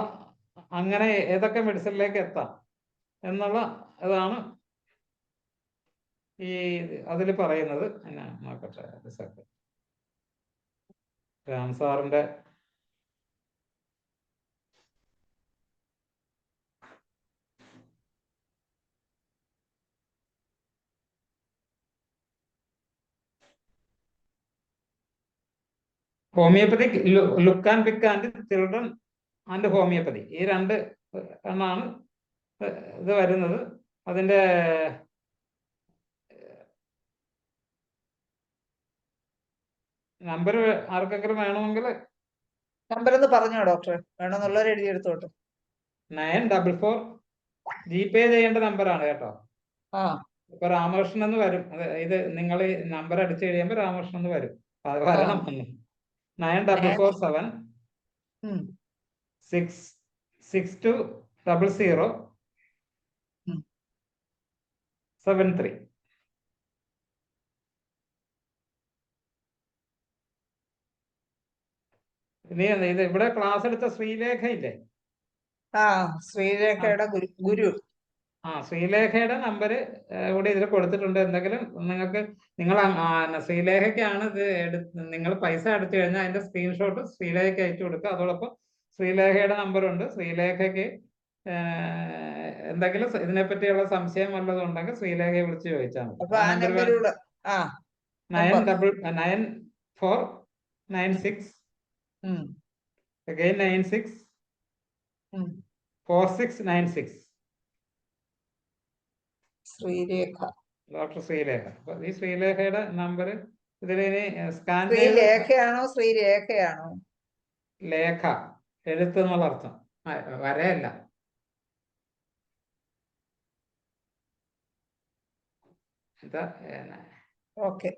B: അങ്ങനെ ഏതൊക്കെ മെഡിസിനിലേക്ക് എത്താം എന്നുള്ള ഇതാണ് ഈ അതിൽ പറയുന്നത്. നോക്കട്ടെ, രാം സാറിന്റെ homoeopathic, look and pick and children and homoeopathy, ഈ 2 എണ്ണാണ് ഇത് വരുന്നത്. അതിന്റെ നമ്പർ ആർക്കെങ്കിലും വേണമെങ്കിൽ
A: നമ്പർ ഒന്ന് പറഞ്ഞോ ഡോക്ടർ, വേണമെന്നുള്ളവർ എഴുതിയെടുത്തോട്ടെ.
B: 944 ജിപേ ചെയ്യേണ്ട നമ്പറാണ് കേട്ടോ. ഇപ്പൊ രാമകൃഷ്ണൻ എന്ന് വരും. ഇത് നിങ്ങൾ നമ്പർ അടിച്ചു കഴിയുമ്പോൾ രാമകൃഷ്ണൻ എന്ന് വരും. അത് വരണം. 9447 6620073. ഇനി ഇത് ഇവിടെ ക്ലാസ് എടുത്ത ശ്രീലേഖ ഇല്ലേ?
A: ശ്രീലേഖയുടെ ഗുരു.
B: ശ്രീലേഖയുടെ നമ്പര് കൂടി ഇതിൽ കൊടുത്തിട്ടുണ്ട്. എന്തെങ്കിലും നിങ്ങൾ ശ്രീലേഖയ്ക്കാണ് ഇത് നിങ്ങൾ പൈസ അടച്ചു കഴിഞ്ഞാൽ അതിന്റെ സ്ക്രീൻഷോട്ട് ശ്രീലേഖയ്ക്ക് അയച്ചു കൊടുക്കുക. അതോടൊപ്പം ശ്രീലേഖയുടെ നമ്പറുണ്ട്. ശ്രീലേഖയ്ക്ക് എന്തെങ്കിലും ഇതിനെപ്പറ്റിയുള്ള സംശയം വല്ലതും ഉണ്ടെങ്കിൽ ശ്രീലേഖയെ വിളിച്ച് ചോദിച്ചാൽ മതി. 9496 again 96 4696.
A: ശ്രീലേഖ,
B: ഡോക്ടർ ശ്രീലേഖ. അപ്പൊ ഈ ശ്രീലേഖയുടെ നമ്പർ ഇതിലിനി സ്കാൻ
A: ശ്രീലേഖയാണോ ശ്രീരേഖയാണോ?
B: ലേഖ എഴുത്ത് എന്നുള്ള അർത്ഥം, വരയല്ല.
A: ഓക്കെ.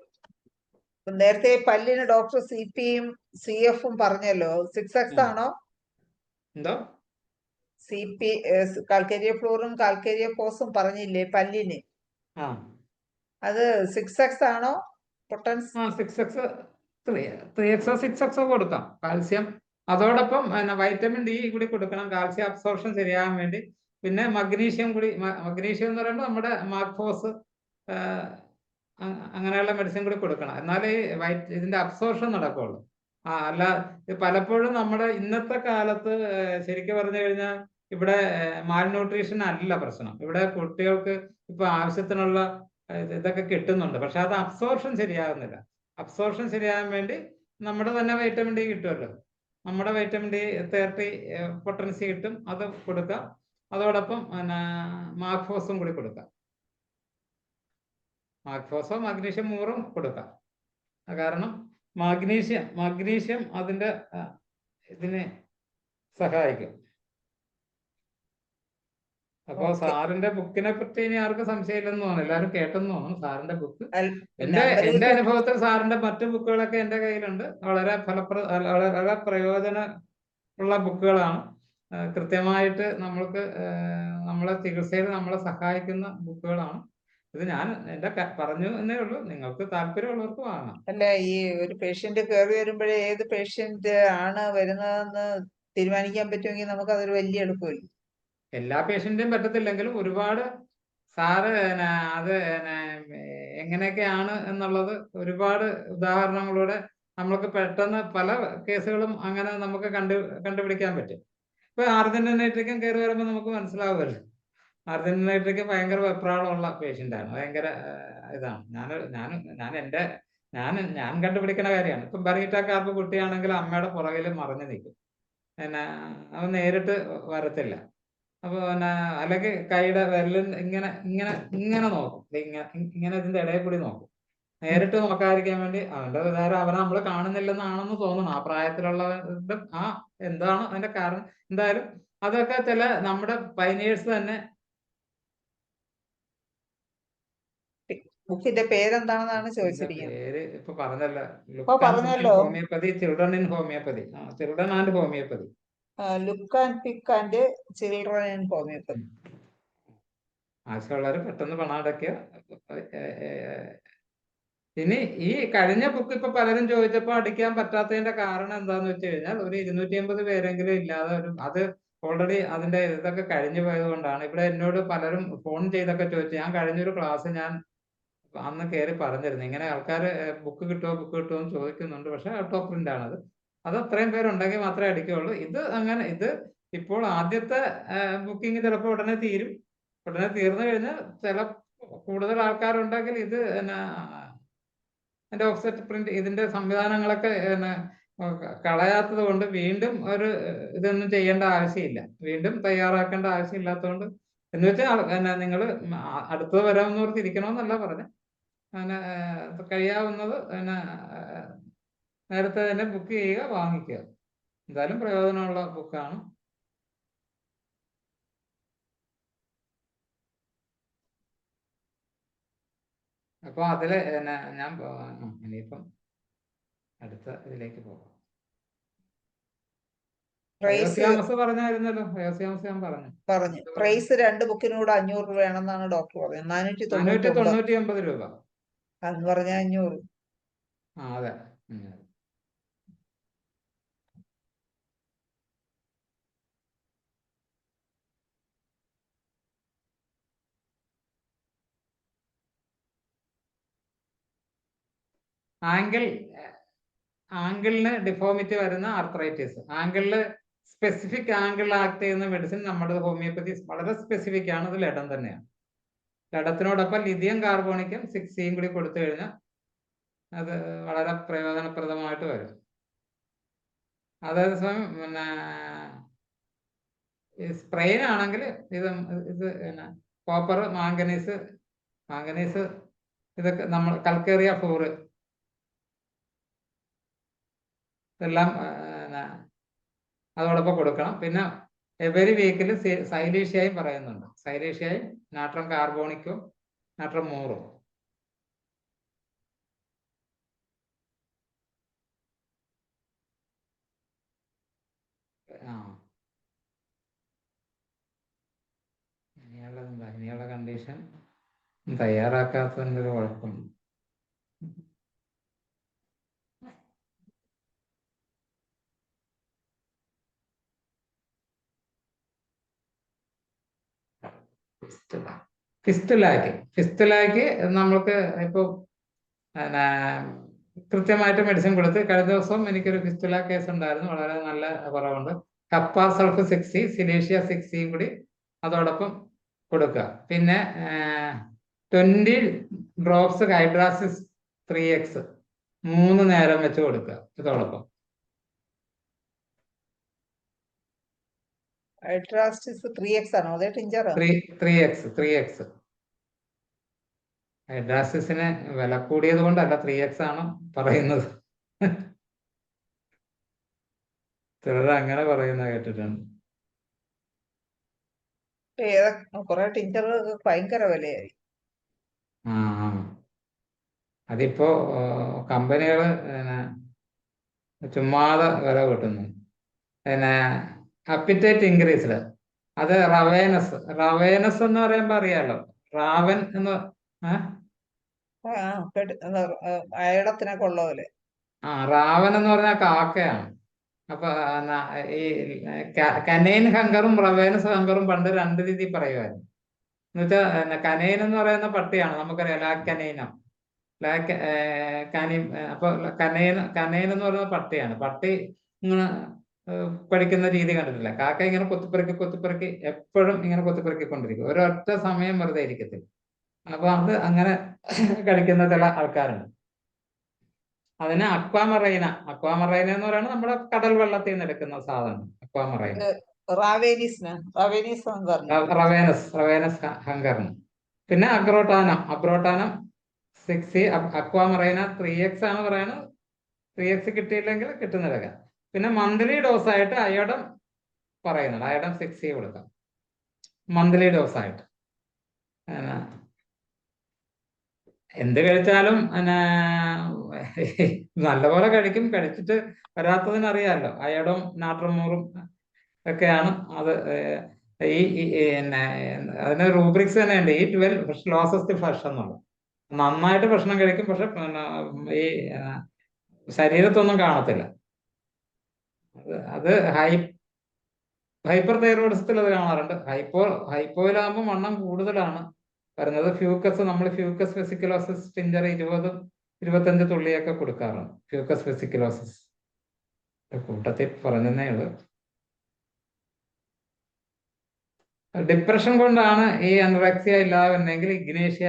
A: നേരത്തെ പല്ലിന് ഡോക്ടർ CPയും CFും പറഞ്ഞല്ലോ. 6X ആണോ?
B: എന്തോ
A: CP കാൽക്കേരിയ ഫ്ലോറും കാൽക്കേരിയ ഫോസും പറഞ്ഞില്ലേ പല്ലിന്?
B: ആ
A: അത് 6x ആണോ പൊട്ടൻസ്?
B: 6x 3x 6x കൊടുക്കാം. കാൽസ്യം അതോടൊപ്പം വൈറ്റമിൻ ഡി കൂടി കൊടുക്കണം, കാൽസ്യം അബ്സോർപ്ഷൻ ശരിയാകാൻ വേണ്ടി. പിന്നെ മഗ്നീഷ്യം കൂടി. മഗ്നീഷ്യം എന്ന് പറയുമ്പോൾ നമ്മുടെ മാർഫോസ് അങ്ങനെയുള്ള മെഡിസിൻ കൂടി കൊടുക്കണം, എന്നാലേ ഇതിന്റെ അബ്സോർപ്ഷൻ നടക്കുള്ളൂ. അല്ല പലപ്പോഴും നമ്മുടെ ഇന്നത്തെ കാലത്ത് ശരിക്കും പറഞ്ഞു കഴിഞ്ഞാൽ ഇവിടെ മാൽന്യൂട്രീഷൻ അല്ല പ്രശ്നം. ഇവിടെ കുട്ടികൾക്ക് ഇപ്പൊ ആവശ്യത്തിനുള്ള ഇതൊക്കെ കിട്ടുന്നുണ്ട്, പക്ഷെ അത് അബ്സോർപ്ഷൻ ശരിയാകുന്നില്ല. അബ്സോർപ്ഷൻ ശരിയാകാൻ വേണ്ടി നമ്മുടെ തന്നെ വൈറ്റമിൻ ഡി കിട്ടുമല്ലോ, നമ്മുടെ വൈറ്റമിൻ ഡി 30 പൊട്ടൻസി കിട്ടും, അത് കൊടുക്കാം. അതോടൊപ്പം മാഗ്ഫോസും കൂടി കൊടുക്കാം. മാഗ്ഫോസോ മഗ്നീഷ്യം മൂറും കൊടുക്കാം. കാരണം മഗ്നീഷ്യം അതിന്റെ ഇതിനെ സഹായിക്കും. അപ്പൊ സാറിന്റെ ബുക്കിനെ പറ്റി ഇനി ആർക്കും സംശയമില്ലെന്ന് തോന്നുന്നു, എല്ലാവരും കേട്ടെന്ന് തോന്നുന്നു സാറിന്റെ ബുക്ക്. എന്റെ അനുഭവത്തിൽ സാറിന്റെ മറ്റു ബുക്കുകളൊക്കെ എന്റെ കയ്യിലുണ്ട്. വളരെ വളരെ പ്രയോജന ഉള്ള ബുക്കുകളാണ്. കൃത്യമായിട്ട് നമ്മൾക്ക് നമ്മളെ ചികിത്സയിൽ നമ്മളെ സഹായിക്കുന്ന ബുക്കുകളാണ്. ഇത് ഞാൻ എന്റെ പറഞ്ഞു എന്നേ ഉള്ളൂ, നിങ്ങൾക്ക് താല്പര്യമുള്ളവർക്ക് വാങ്ങാം.
A: അല്ല, ഈ ഒരു പേഷ്യന്റ് കയറി വരുമ്പോഴേ ഏത് പേഷ്യന്റ് ആണ് വരുന്നതെന്ന് തീരുമാനിക്കാൻ പറ്റുമെങ്കിൽ നമുക്ക് അതൊരു വലിയ എളുപ്പമില്ല.
B: എല്ലാ പേഷ്യന്റിനും പറ്റത്തില്ലെങ്കിലും ഒരുപാട് സാറ് അത് എങ്ങനെയൊക്കെയാണ് എന്നുള്ളത് ഒരുപാട് ഉദാഹരണങ്ങളൂടെ നമ്മൾക്ക് പെട്ടെന്ന് പല കേസുകളും അങ്ങനെ നമുക്ക് കണ്ടുപിടിക്കാൻ പറ്റും. ഇപ്പൊ അർജന്റീനയിലേക്കും കയറി വരുമ്പോൾ നമുക്ക് മനസ്സിലാവുമല്ലോ, അർജന്റീനയിലേക്ക് ഭയങ്കര വെപ്രാളമുള്ള പേഷ്യൻ്റാണ്, ഭയങ്കര ഇതാണ്. ഞാൻ കണ്ടുപിടിക്കുന്ന കാര്യമാണ്. ഇപ്പൊ ബറീറ്റ കാർപ്പ് കുട്ടിയാണെങ്കിൽ അമ്മയുടെ പുറകിൽ മറിഞ്ഞു നിൽക്കും, അവൻ നേരിട്ട് വരത്തില്ല. അപ്പൊ അല്ലെങ്കിൽ കൈയുടെ വിരലിൽ ഇങ്ങനെ ഇങ്ങനെ ഇങ്ങനെ നോക്കും, ഇങ്ങനെ ഇതിന്റെ ഇടയിൽ കൂടി നോക്കും, നേരിട്ട് നോക്കാതിരിക്കാൻ വേണ്ടി. അവന്റെ വിചാരം അവനെ നമ്മൾ കാണുന്നില്ലെന്നാണെന്ന് തോന്നണം, ആ പ്രായത്തിലുള്ളവരുടെ എന്താണ് അതിന്റെ കാരണം. എന്തായാലും അതൊക്കെ ചില നമ്മുടെ പൈനിയേഴ്സ് തന്നെ.
A: ബുക്കിന്റെ പേരെന്താണെന്നാണ് ചോദിച്ചിരിക്കുന്നത്.
B: പേര് ഇപ്പൊ പറഞ്ഞല്ലോ,
A: പറഞ്ഞല്ലോ,
B: homoeopathy, children in homoeopathy, children and homoeopathy.
A: Look and pick and children in homoeopathy.
B: ആവശ്യമുള്ളവർ പെട്ടെന്ന് പണം അടയ്ക്കുക. ഇനി ഈ കഴിഞ്ഞ ബുക്ക് ഇപ്പൊ പലരും ചോദിച്ചപ്പോൾ അടിക്കാൻ പറ്റാത്തതിന്റെ കാരണം എന്താന്ന് വെച്ച് കഴിഞ്ഞാൽ ഒരു 250 പേരെങ്കിലും ഇല്ലാതെ അത് ഓൾറെഡി അതിന്റെ ഇതൊക്കെ കഴിഞ്ഞു പോയത് കൊണ്ടാണ്. ഇവിടെ എന്നോട് പലരും ഫോൺ ചെയ്തൊക്കെ ചോദിച്ചു. ഞാൻ കഴിഞ്ഞൊരു ക്ലാസ് ഞാൻ അന്ന് കയറി പറഞ്ഞിരുന്നു, ഇങ്ങനെ ആൾക്കാർ ബുക്ക് കിട്ടുമോ എന്ന് ചോദിക്കുന്നുണ്ട്, പക്ഷെ ഔട്ട് ഓഫ് പ്രിന്റ് ആണത്. അത് അത്രയും പേരുണ്ടെങ്കിൽ മാത്രമേ അടിക്കുകയുള്ളൂ. ഇത് ഇപ്പോൾ ആദ്യത്തെ ബുക്കിംഗ് ചിലപ്പോൾ ഉടനെ തീരും. ഉടനെ തീർന്നു കഴിഞ്ഞാൽ ചില കൂടുതൽ ആൾക്കാരുണ്ടെങ്കിൽ ഇത് എന്റെ ഓഫ്സെറ്റ് പ്രിന്റ് ഇതിന്റെ സംവിധാനങ്ങളൊക്കെ കളയാത്തത് കൊണ്ട് വീണ്ടും ഇതൊന്നും ചെയ്യേണ്ട ആവശ്യമില്ല, വീണ്ടും തയ്യാറാക്കേണ്ട ആവശ്യമില്ലാത്തതുകൊണ്ട്. എന്ന് വെച്ചാൽ നിങ്ങൾ അടുത്തത് വരാമെന്നോർത്ത് ഇരിക്കണമെന്നല്ല പറഞ്ഞ്, കഴിയാവുന്നത് നേരത്തെ തന്നെ ബുക്ക് ചെയ്യുക, വാങ്ങിക്കുക. എന്തായാലും പ്രയോജനമുള്ള ബുക്കാണ്. അപ്പൊ അതില് ഞാൻ ഇനിയിപ്പം അടുത്ത ഇതിലേക്ക് പോകാം. പറഞ്ഞായിരുന്നല്ലോ, ഞാൻ പറഞ്ഞു.
A: പ്രൈസ് 2 ബുക്കിനൂടെ 500 രൂപയാണെന്നാണ് ഡോക്ടർ പറഞ്ഞത്.
B: 499 രൂപ
A: അന്ന് പറഞ്ഞ 500.
B: അതെ. ആംഗിളിന് ഡിഫോമിറ്റി വരുന്ന ആർത്രൈറ്റിസ്, ആംഗിളില് സ്പെസിഫിക് ആംഗിൾ ആക്ട് ചെയ്യുന്ന മെഡിസിൻ നമ്മുടെ ഹോമിയോപ്പതി വളരെ സ്പെസിഫിക് ആണ്. അത് ലഡം തന്നെയാണ്. ലഡത്തിനോടൊപ്പം ലിഥിയം കാർബോണിക്കും 6C കൂടി കൊടുത്തു കഴിഞ്ഞാൽ അത് വളരെ പ്രയോജനപ്രദമായിട്ട് വരും. അതേസമയം സ്പ്രെയിൻ ആണെങ്കിൽ ഇത് കോപ്പർ, മാംഗനീസ് ഇതൊക്കെ നമ്മൾ കൽക്കേറിയ ഫ്ലൂറ് ഇതെല്ലാം അതോടൊപ്പം കൊടുക്കണം. പിന്നെ എവരി വീക്കിൽ സൈലീഷ്യയും പറയുന്നുണ്ട്, സൈലീഷ്യയും നാട്രം കാർബോണിക്കും നാട്രം മൂറും. ഇനിയുള്ള കണ്ടീഷൻ തയ്യാറാക്കാത്തതിൻ്റെ ഒരു കുഴപ്പം. ഫിസ്റ്റുലാക്ക് നമ്മൾക്ക് ഇപ്പോൾ പിന്നെ കൃത്യമായിട്ട് മെഡിസിൻ കൊടുത്ത് കഴിഞ്ഞ ദിവസം എനിക്കൊരു ഫിസ്റ്റുല കേസ് ഉണ്ടായിരുന്നു. വളരെ നല്ല കുറവുണ്ട്. കപ്പ സൾഫ് 6 സിലേഷ്യ 6 കൂടി അതോടൊപ്പം കൊടുക്കുക. പിന്നെ 20 ഡ്രോപ്സ് ഹൈഡ്രാസിസ് 3x 3 നേരം വെച്ച് കൊടുക്കുക ഇതോടൊപ്പം.
A: ഹൈഡ്രാസ്റ്റിസ് 3x ആണോ അതേ ടിഞ്ചറോ?
B: 3x ഹൈഡ്രാസിസിന് വില കൂടിയത് കൊണ്ടല്ല 3x ആണ് പറയുന്നത്. ചിലർ അങ്ങനെ പറയുന്നത് കേട്ടിട്ടുണ്ട്.
A: കുറെ ടിഞ്ചറുകൾക്ക് ഭയങ്കര വിലയായി.
B: ആ അതിപ്പോ കമ്പനികൾ ചുമ്മാതെ വില കൂട്ടുന്നു. പിന്നെ അപ്പിറ്റൈറ്റ് ഇൻക്രീസ്ഡ്, അത് റവേനസ് എന്ന് പറയുമ്പോ അറിയാലോ, റാവൻ എന്ന്
A: അയടത്തിനൊക്കെ ഉള്ള പോലെ.
B: റാവൻ എന്ന് പറഞ്ഞാൽ കാക്കയാണ്. അപ്പൊ ഈ കനൈൻ ഹങ്കറും റവേനസ് ഹങ്കറും പണ്ട് 2 രീതി പറയുമായിരുന്നു. എന്നുവെച്ചാൽ കനൈൻ എന്ന് പറയുന്ന പട്ടിയാണ്, നമുക്കറിയാം ലാക്കനൈനം അപ്പൊ കനൈൻ എന്ന് പറയുന്ന പട്ടിയാണ്. പട്ടി ഇങ്ങനെ പഠിക്കുന്ന രീതി കണ്ടിട്ടില്ല. കാക്ക ഇങ്ങനെ കൊത്തിപ്പെറുക്കി എപ്പോഴും ഇങ്ങനെ കൊത്തിപ്പെറുക്കിക്കൊണ്ടിരിക്കും, ഒരൊറ്റ സമയം വെറുതെ ഇരിക്കത്തില്ല. അപ്പൊ അത് അങ്ങനെ കഴിക്കുന്ന ചില ആൾക്കാരുണ്ട്. അതിന് അക്വാമറൈന എന്ന് പറയുന്നത് നമ്മുടെ കടൽ വെള്ളത്തിൽ നിന്ന് എടുക്കുന്ന സാധനം അക്വാമറൈന. റവേനസ് ഹങ്കറിന്. പിന്നെ അബ്രോട്ടാനം 6 അക്വാമറൈന 3x ആണ് പറയുന്നത്. 3x കിട്ടിയില്ലെങ്കിൽ കിട്ടുന്നില്ല. പിന്നെ മന്ത്ലി ഡോസ് ആയിട്ട് അയോഡം പറയുന്നുണ്ട്, അയോഡം 6 കൊടുക്കാം മന്ത്ലി ഡോസ് ആയിട്ട്. എന്ത് കഴിച്ചാലും നല്ലപോലെ കഴിച്ചിട്ട് വരാത്തതിനറിയാമല്ലോ. അയഡും നാട്രമൂറും ഒക്കെയാണ് അത്. അതിന് റൂബ്രിക്സ് തന്നെ ഉണ്ട്. Eat well loses the flesh എന്നുള്ളത്. നന്നായിട്ട് ഭക്ഷണം കഴിക്കും, പക്ഷെ ഈ ശരീരത്തൊന്നും കാണത്തില്ല. അത് ഹൈപ്പർ തൈറോയിഡിസത്തിൽ അത് കാണാറുണ്ട്. ഹൈപ്പോയിലാകുമ്പോൾ വണ്ണം കൂടുതലാണ് വരുന്നത്. നമ്മൾ ഫ്യൂക്കസ് വെസിക്കുലോസിസ് ടിഞ്ചർ 20-25 തുള്ളിയൊക്കെ കൊടുക്കാറുണ്ട്. ഫ്യൂക്കസ് വെസിക്കുലോസിസ് കൂട്ടത്തിൽ പറഞ്ഞതേ ഉള്ളൂ. ഡിപ്രഷൻ കൊണ്ടാണ് ഈ അനോറെക്സിയ ഇല്ലാതെ വന്നെങ്കിൽ ഇഗ്നേഷ്യ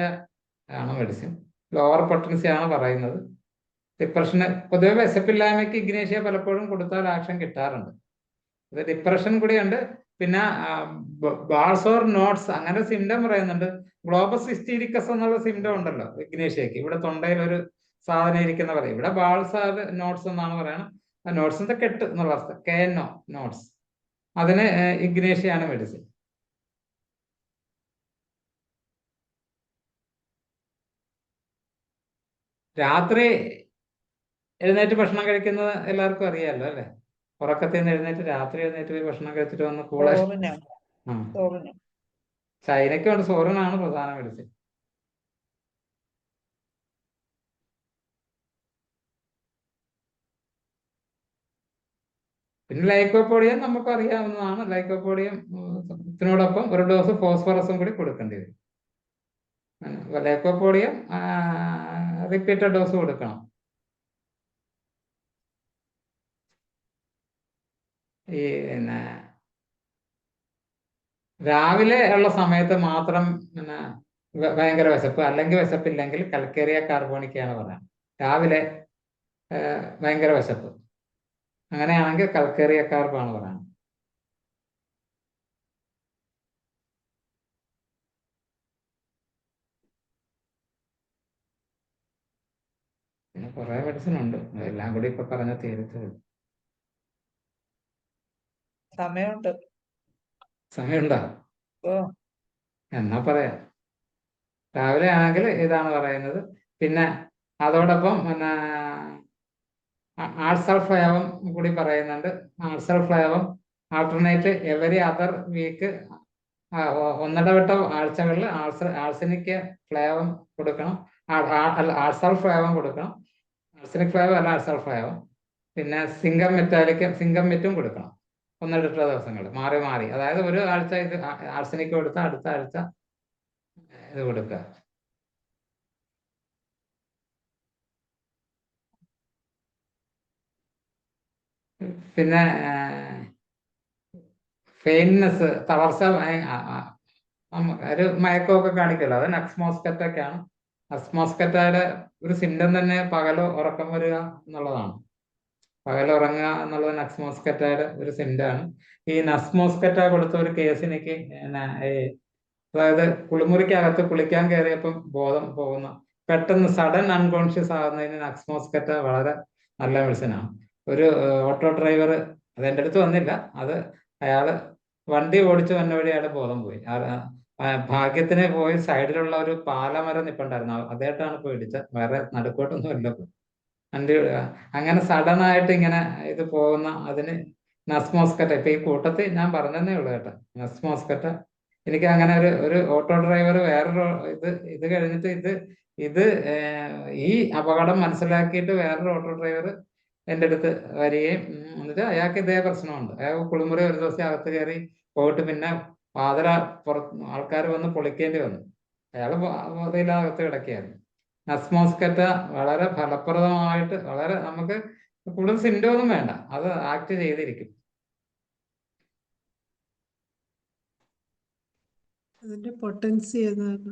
B: ആണ് മെഡിസിൻ. ലോവർ പൊട്ടൻസി ആണ് പറയുന്നത്. ഡിപ്രഷന് പൊതുവെ വിശപ്പില്ലായ്മയ്ക്ക് ഇഗ്നേഷ്യ പലപ്പോഴും കൊടുത്താൽ ആക്ഷൻ കിട്ടാറുണ്ട്. ഇത് ഡിപ്രഷൻ കൂടിയുണ്ട്. പിന്നെ ബാൾസോർ നോട്ട്സ് അങ്ങനെ സിംറ്റം പറയുന്നുണ്ട്. ഗ്ലോബസ് ഹിസ്റ്റീരിക്കസ് എന്നുള്ള സിംറ്റം ഉണ്ടല്ലോ ഇഗ്നേഷ്യക്ക്. ഇവിടെ തൊണ്ടയിൽ ഒരു സാധനം ഇരിക്കുന്ന പറയും. ഇവിടെ ബാൾസാർ നോട്ട്സ് എന്നാണ് പറയുന്നത്. നോട്ട്സിന്റെ കെട്ട് എന്നുള്ള അർത്ഥം, KNO നോട്ട്സ്. അതിന് ഇഗ്നേഷ്യയാണ് മെഡിസിൻ. രാത്രി എഴുന്നേറ്റ് ഭക്ഷണം കഴിക്കുന്നത് എല്ലാവർക്കും അറിയാമല്ലോ അല്ലെ. ഉറക്കത്തിൽ നിന്ന് എഴുന്നേറ്റ് രാത്രി എഴുന്നേറ്റ് പോയി ഭക്ഷണം കഴിച്ചിട്ട് വന്ന് ചൈനയ്ക്കുണ്ട്. സോറിനാണ് പ്രധാന മെഡിസിൻ. പിന്നെ ലൈക്കോപോഡിയം നമുക്ക് അറിയാവുന്നതാണ്. ലൈക്കോപോഡിയത്തിനോടൊപ്പം ഒരു ഡോസ് ഫോസ്ഫറസും കൂടി കൊടുക്കേണ്ടി വരും. ലൈക്കോപോഡിയം റിപ്പീറ്റഡ് ഡോസ് കൊടുക്കണം. ഈ രാവിലെ ഉള്ള സമയത്ത് മാത്രം ഭയങ്കര വിശപ്പ്, അല്ലെങ്കിൽ വിശപ്പില്ലെങ്കിൽ കൽക്കേറിയ കാർബോണിക്കാണ് പറയാം. രാവിലെ ഭയങ്കര വിശപ്പ്, അങ്ങനെയാണെങ്കിൽ കൽക്കേറിയ കാർബാണ് പറയാം. പിന്നെ കുറെ മെഡിസിൻ ഉണ്ട്, എല്ലാം കൂടി ഇപ്പൊ പറഞ്ഞ തീരത്തുള്ളൂ. സമയമുണ്ടോ? എന്നാ പറയാം. രാവിലെ ആണെങ്കിൽ ഇതാണ് പറയുന്നത്. പിന്നെ അതോടൊപ്പം ആൾസൾഫയാവം കൂടി പറയുന്നുണ്ട്. ആൾസൾഫയാവം ആൾട്ടർനേറ്റ് എവരി അതർ വീക്ക് ഒന്നിടവിട്ട ആഴ്ചകളിൽ ആഴ്സനിക് ഫ്ലേവം കൊടുക്കണം. അല്ല, ആഴ്സൾഫ്ലേവം കൊടുക്കണം. ആഴ്സനിക് ഫ്ലേവം അല്ല, ആഴ്സൾഫ്ലേവം. പിന്നെ സിങ്കം മെറ്റും കൊടുക്കണം. ഒന്നിടവിട്ട ദിവസങ്ങൾ മാറി മാറി. അതായത് ഒരു ആഴ്ച ഇത് ആഴ്സനിക് കൊടുത്താൽ അടുത്ത ആഴ്ച ഇത് കൊടുക്കുക. പിന്നെ ഫെയിൻനെസ്, തളർച്ച, ഒരു മയക്കമൊക്കെ കാണിക്കുമല്ലോ, അത് നക്സ്മോസ്കറ്റൊക്കെയാണ്. നക്സ്മോസ്കറ്റയുടെ ഒരു സിംറ്റം തന്നെ പകലോ ഉറക്കം വരിക എന്നുള്ളതാണ്. പകലുറങ്ങുക എന്നുള്ളത് നക്സ്മോസ്കറ്റയുടെ ഒരു സിംറ്റമാണ്. ഈ നക്സ്മോസ്കറ്റ കൊടുത്ത ഒരു കേസ് എനിക്ക് അതായത് കുളിമുറിക്കകത്ത് കുളിക്കാൻ കയറിയപ്പം ബോധം പോകുന്ന, പെട്ടെന്ന് സഡൻ അൺകോൺഷ്യസ് ആകുന്നതിന് നക്സ്മോസ്കറ്റ വളരെ നല്ല മെഡിസിനാണ്. ഒരു ഓട്ടോ ഡ്രൈവർ, അത് എൻ്റെ അടുത്ത് വന്നില്ല, അത് അയാള് വണ്ടി ഓടിച്ചു വന്ന വഴി അയാളുടെ ബോധം പോയി. ഭാഗ്യത്തിന് പോയി സൈഡിലുള്ള ഒരു പാലമരം നിപ്പുണ്ടായിരുന്നു, അദ്ദേഹത്താണ് പോയി ഇടിച്ചത്, വേറെ നടുക്കോട്ടൊന്നും ഇല്ല. വണ്ടി അങ്ങനെ സഡൻ ആയിട്ട് ഇങ്ങനെ ഇത് പോകുന്ന അതിന് നസ്മോസ്കറ്റ. ഇപ്പൊ ഈ കൂട്ടത്തിൽ ഞാൻ പറഞ്ഞതേ ഉള്ളൂ കേട്ടോ, നസ്മോസ്കറ്റ. എനിക്ക് അങ്ങനെ ഒരു ഓട്ടോ ഡ്രൈവർ വേറൊരു ഇത് കഴിഞ്ഞിട്ട് ഇത് ഈ അപകടം മനസ്സിലാക്കിയിട്ട് വേറൊരു ഓട്ടോ ഡ്രൈവർ എൻ്റെ അടുത്ത് വരികയും എന്നിട്ട് അയാൾക്ക് ഇതേ പ്രശ്നമുണ്ട്. അയാൾ കുളിമുറി ഒരു ദിവസം അകത്ത് കയറി പോയിട്ട് പിന്നെ വാതില ആൾക്കാർ വന്ന് പൊളിക്കേണ്ടി വന്നു. അയാൾ വാതിലകത്ത് കിടക്കുകയായിരുന്നു. നസ്മോസ്കറ്റ വളരെ ഫലപ്രദമായിട്ട്, വളരെ നമുക്ക് കൂടുതൽ സിംറ്റം ഒന്നും വേണ്ട, അത് ആക്ട് ചെയ്തിരിക്കും.
C: അതിന്റെ പൊട്ടൻസി ഏതാണ്?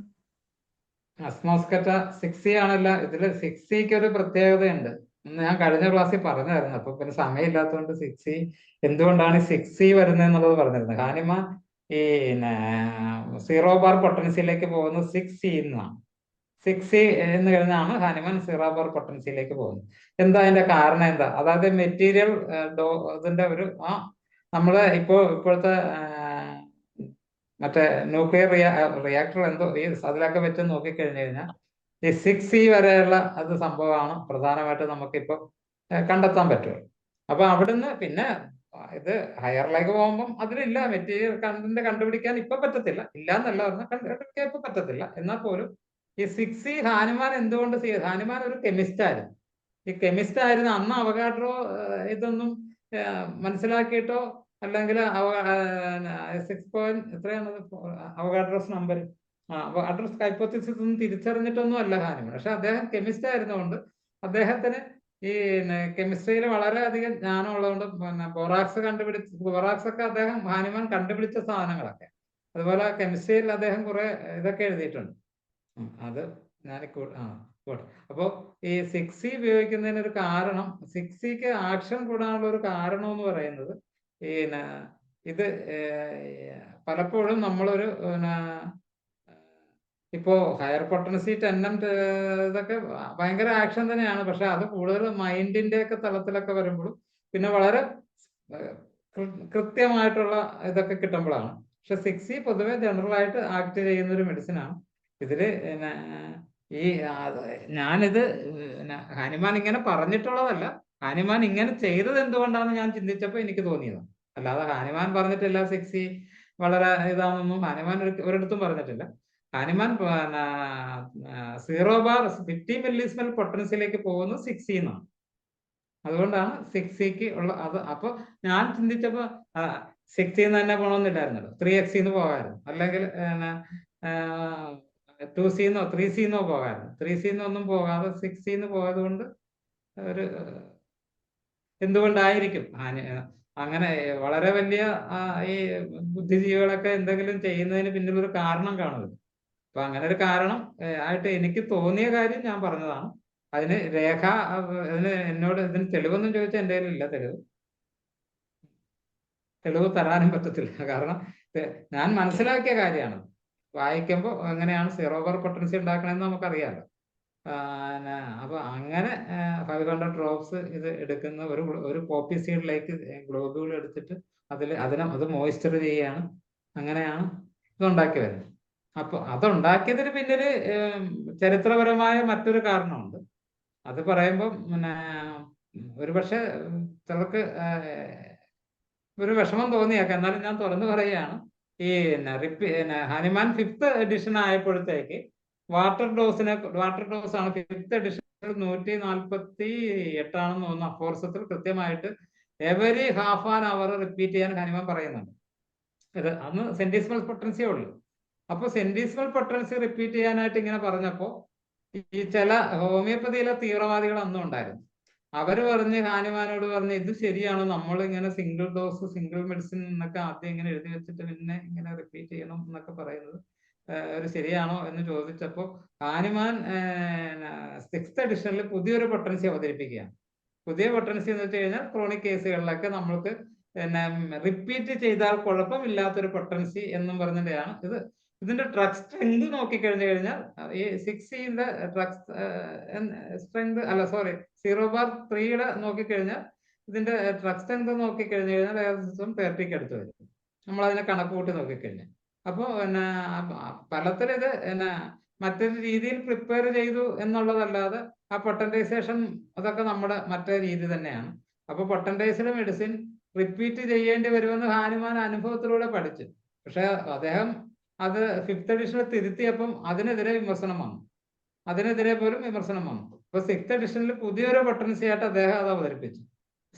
B: നസ്മോസ്കറ്റ 6C ആണല്ല. ഇതില് 6Cക്ക് ഒരു പ്രത്യേകതയുണ്ട്. ഞാൻ കഴിഞ്ഞ ക്ലാസ്സിൽ പറഞ്ഞായിരുന്നു, അപ്പൊ പിന്നെ സമയമില്ലാത്തതുകൊണ്ട് 6C എന്തുകൊണ്ടാണ് 6C വരുന്നത് പറഞ്ഞിരുന്നത്. ഹാനിമാൻ ഈ 0 ബാർ പൊട്ടൻസിയിലേക്ക് പോകുന്നത് 6C എന്നാണ്. 6C എന്ന് കഴിഞ്ഞാണ് ഹാനിമാൻ 0 ബാർ പൊട്ടൻസിയിലേക്ക് പോകുന്നത്. എന്താ അതിന്റെ കാരണം എന്താ? അതായത് മെറ്റീരിയൽ ഇതിന്റെ ഒരു നമ്മള് ഇപ്പോഴത്തെ മറ്റേ ന്യൂക്ലിയർ റിയാക്ടർ എന്തോ അതിലൊക്കെ വെച്ച് നോക്കിക്കഴിഞ്ഞു കഴിഞ്ഞാൽ ഈ 6C വരെയുള്ള അത് സംഭവമാണ് പ്രധാനമായിട്ട് നമുക്കിപ്പോ കണ്ടെത്താൻ പറ്റുള്ളൂ. അപ്പൊ അവിടുന്ന് പിന്നെ ഇത് ഹയറിലേക്ക് പോകുമ്പം അതിലില്ല, മെറ്റീരിയൽ കണ്ടന്റ് കണ്ടുപിടിക്കാൻ ഇപ്പൊ പറ്റത്തില്ല. ഇല്ല എന്നല്ല പറഞ്ഞാൽ കണ്ടുപിടിക്കാൻ ഇപ്പൊ പറ്റത്തില്ല. എന്നാൽ പോലും ഈ 6C ഹാനിമാൻ എന്തുകൊണ്ട് ഹാനിമാൻ ഒരു കെമിസ്റ്റ് ആയിരുന്നു. ഈ കെമിസ്റ്റ് ആയിരുന്നു അന്ന്. അവഗാഡ്രോ ഇതൊന്നും മനസ്സിലാക്കിയിട്ടോ അല്ലെങ്കിൽ 6 എത്രയാണ് അവഗാഡ്രോസ് നമ്പർ, അവഗാഡ്രോസ് ഹൈപ്പോത്തിസിസ് ഒന്നും തിരിച്ചറിഞ്ഞിട്ടൊന്നും അല്ല ഹാനിമാൻ. പക്ഷെ അദ്ദേഹം കെമിസ്റ്റ് ആയിരുന്നുകൊണ്ട് അദ്ദേഹത്തിന് ഈ കെമിസ്ട്രിയിൽ വളരെയധികം ജ്ഞാനം ഉള്ളതുകൊണ്ട് പിന്നെ ബോറാക്സ് ഒക്കെ അദ്ദേഹം ഹാനിമാൻ കണ്ടുപിടിച്ച സാധനങ്ങളൊക്കെ. അതുപോലെ കെമിസ്ട്രിയിൽ അദ്ദേഹം കുറെ ഇതൊക്കെ എഴുതിയിട്ടുണ്ട്. അത് ഞാൻ അപ്പോ ഈ 6C ഉപയോഗിക്കുന്നതിന് ഒരു കാരണം, 6Cക്ക് ആക്ഷൻ കൂടാനുള്ള ഒരു കാരണം എന്ന് പറയുന്നത് ഇത് പലപ്പോഴും നമ്മളൊരു ഇപ്പോ ഹയർ പൊട്ടൻസി 10M ഇതൊക്കെ ഭയങ്കര ആക്ഷൻ തന്നെയാണ്. പക്ഷെ അത് കൂടുതൽ മൈൻഡിന്റെ ഒക്കെ തലത്തിലൊക്കെ വരുമ്പോഴും പിന്നെ വളരെ കൃത്യമായിട്ടുള്ള ഇതൊക്കെ കിട്ടുമ്പോഴാണ്. പക്ഷെ 6C പൊതുവെ ജനറൽ ആയിട്ട് ആക്ട് ചെയ്യുന്ന ഒരു മെഡിസിനാണ്. ഇതില് ഞാനിത് ഹാനിമാൻ ഇങ്ങനെ പറഞ്ഞിട്ടുള്ളതല്ല, ഹാനിമാൻ ഇങ്ങനെ ചെയ്തത് എന്തുകൊണ്ടാണെന്ന് ഞാൻ ചിന്തിച്ചപ്പോൾ എനിക്ക് തോന്നിയത്. അല്ലാതെ ഹാനിമാൻ പറഞ്ഞിട്ടില്ല 6C വളരെ ഇതാണെന്നൊന്നും ഹാനിമാൻ ഒരിടത്തും പറഞ്ഞിട്ടില്ല. ഹാനിമാൻ 0 ബാർ 50 മില്ലിസ്മൽ പൊട്ടൻസിയിലേക്ക് പോകുന്നത് 6C എന്നാണ്. അതുകൊണ്ടാണ് 6Cക്ക് ഉള്ള അത്. അപ്പൊ ഞാൻ ചിന്തിച്ചപ്പോ 6C തന്നെ പോകണമെന്നില്ലായിരുന്നല്ലോ, 3XC പോകാമായിരുന്നു, അല്ലെങ്കിൽ 2C 3C പോകാമായിരുന്നു. 3C ഒന്നും പോകാതെ 6C പോയത് കൊണ്ട് ഒരു എന്തുകൊണ്ടായിരിക്കും അങ്ങനെ വളരെ വലിയ ഈ ബുദ്ധിജീവികളൊക്കെ എന്തെങ്കിലും ചെയ്യുന്നതിന് പിന്നിലൊരു കാരണം കാണുമല്ലോ. അപ്പൊ അങ്ങനെ ഒരു കാരണം ആയിട്ട് എനിക്ക് തോന്നിയ കാര്യം ഞാൻ പറഞ്ഞതാണ്. അതിന് എന്നോട് ഇതിന് തെളിവൊന്നും ചോദിച്ചാൽ എൻ്റെ കയ്യിലില്ല. തെളിവ് തരാനും പറ്റത്തില്ല. കാരണം ഞാൻ മനസ്സിലാക്കിയ കാര്യമാണ്. വായിക്കുമ്പോൾ എങ്ങനെയാണ് 0 ബാർ പൊട്ടൻസി ഉണ്ടാക്കണമെന്ന് നമുക്കറിയാമല്ലോ. അപ്പൊ അങ്ങനെ 500 ഡ്രോപ്സ് ഇത് എടുക്കുന്ന ഒരു പോപ്പി സീഡിലേക്ക് ഗ്ലോബുകൾ എടുത്തിട്ട് അത് മോയ്സ്ചർ ചെയ്യാണ്. അങ്ങനെയാണ് ഇതുണ്ടാക്കി വരുന്നത്. അപ്പൊ അതുണ്ടാക്കിയതിന് പിന്നില് ചരിത്രപരമായ മറ്റൊരു കാരണമുണ്ട്. അത് പറയുമ്പോൾ ഒരു പക്ഷെ ചിലർക്ക് ഒരു വിഷമം തോന്നിയേക്കാം, എന്നാലും ഞാൻ തുറന്നു പറയുകയാണ്. ഈ ഹനുമാൻ 5th എഡിഷൻ ആയപ്പോഴത്തേക്ക് വാട്ടർ ഡോസ് ആണ് 5th എഡിഷൻ 148 ആണെന്ന് തോന്നുന്നു. അഫോർസത്തിൽ കൃത്യമായിട്ട് every half an hour repeat ചെയ്യാൻ ഹനുമാൻ പറയുന്നുണ്ട്. ഇത് അന്ന് സെന്റിസിമൽ പൊട്ടൻസിയേ ഉള്ളൂ. അപ്പൊ സെന്റിസിമൽ പൊട്ടൻസി റിപ്പീറ്റ് ചെയ്യാനായിട്ട് ഇങ്ങനെ പറഞ്ഞപ്പോ ഈ ചില ഹോമിയോപ്പതിയിലെ തീവ്രവാദികൾ അന്നും ഉണ്ടായിരുന്നു. അവര് പറഞ്ഞ് ഹനുമാനോട് പറഞ്ഞ് ഇത് ശരിയാണോ, നമ്മൾ ഇങ്ങനെ സിംഗിൾ ഡോസ് സിംഗിൾ മെഡിസിൻ എന്നൊക്കെ ആദ്യം ഇങ്ങനെ എഴുതി വെച്ചിട്ട് പിന്നെ ഇങ്ങനെ റിപ്പീറ്റ് ചെയ്യണം എന്നൊക്കെ പറയുന്നത് ഒരു ശരിയാണോ എന്ന് ചോദിച്ചപ്പോ ഹനുമാൻ 6th എഡിഷനിൽ പുതിയൊരു പൊട്ടൻസി അവതരിപ്പിക്കുകയാണ്. പുതിയ പൊട്ടൻസി എന്ന് വെച്ച് കഴിഞ്ഞാൽ ക്രോണിക് കേസുകളിലൊക്കെ നമ്മൾക്ക് റിപ്പീറ്റ് ചെയ്താൽ കുഴപ്പമില്ലാത്തൊരു പൊട്ടൻസി എന്നും പറഞ്ഞിട്ടാണ് ഇത്. ഇതിന്റെ ഡ്രഗ് സ്ട്രെങ്ത് നോക്കിക്കഴിഞ്ഞു കഴിഞ്ഞാൽ ഈ 6E ഡ്രഗ് സ്ട്രെങ്ത് അല്ല, സോറി 0/3 നോക്കിക്കഴിഞ്ഞാൽ ഇതിന്റെ ഡ്രഗ് സ്ട്രെങ്ത് നോക്കിക്കഴിഞ്ഞു കഴിഞ്ഞാൽ ഏകദേശം 30ക്ക് അടുത്ത് വരും, നമ്മൾ അതിനെ കണക്ക് കൂട്ടി നോക്കിക്കഴിഞ്ഞാൽ. അപ്പോൾ ഫലത്തിൽ ഇത് മറ്റൊരു രീതിയിൽ പ്രിപ്പയർ ചെയ്തു എന്നുള്ളതല്ലാതെ ആ പൊട്ടൻറ്റൈസേഷൻ അതൊക്കെ നമ്മുടെ മറ്റേ രീതി തന്നെയാണ്. അപ്പൊ പൊട്ടൻറ്റൈസ്ഡ് മെഡിസിൻ റിപ്പീറ്റ് ചെയ്യേണ്ടി വരുമെന്ന് ഹനുമാൻ അനുഭവത്തിലൂടെ പഠിച്ചു. പക്ഷെ അദ്ദേഹം അത് 5th എഡിഷനിൽ തിരുത്തിയപ്പം അതിനെതിരെ വിമർശനം വന്നു, അതിനെതിരെ പോലും വിമർശനം വന്നു. അപ്പൊ 6th എഡിഷനിൽ പുതിയൊരു പൊട്ടൻസി ആയിട്ട് അദ്ദേഹം അത് അവതരിപ്പിച്ചു.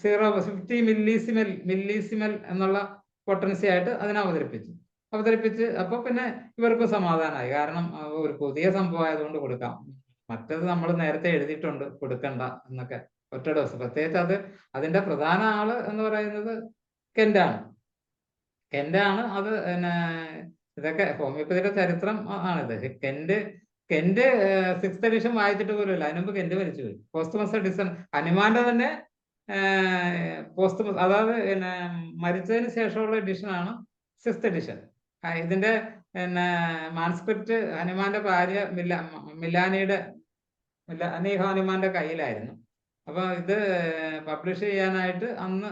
B: 50 മില്ലിസിമൽ എന്നുള്ള പൊട്ടൻസി ആയിട്ട് അതിനെ അവതരിപ്പിച്ച് അപ്പൊ പിന്നെ ഇവർക്ക് സമാധാനമായി. കാരണം ഒരു പുതിയ സംഭവം ആയതുകൊണ്ട് കൊടുക്കാം, മറ്റത് നമ്മൾ നേരത്തെ എഴുതിയിട്ടുണ്ട് കൊടുക്കണ്ട എന്നൊക്കെ ഒറ്റ ഡോസ്. പ്രത്യേകിച്ച് അതിന്റെ പ്രധാന ആള് എന്ന് പറയുന്നത് കെന്റാണ്. അത് ഇതൊക്കെ ഹോമിയോപ്പതിയുടെ ചരിത്രം ആണിത്. കെന്റ് 6th എഡിഷൻ വായിച്ചിട്ട് പോലും ഇല്ല. അതിനുമ്പ് കെന്റ് മരിച്ചുപോയി. പോസ്റ്റ്മസ് എഡിഷൻ ഹനുമാന്റെ തന്നെ പോസ്റ്റ്മസ്, അതായത് മരിച്ചതിന് ശേഷമുള്ള എഡിഷനാണ് 6th എഡിഷൻ. ഇതിന്റെ മാൻസ്ക്രിപ്റ്റ് ഹനുമാന്റെ ഭാര്യ മിലാനി ഹനുമാന്റെ കയ്യിലായിരുന്നു. അപ്പൊ ഇത് പബ്ലിഷ് ചെയ്യാനായിട്ട് അന്ന്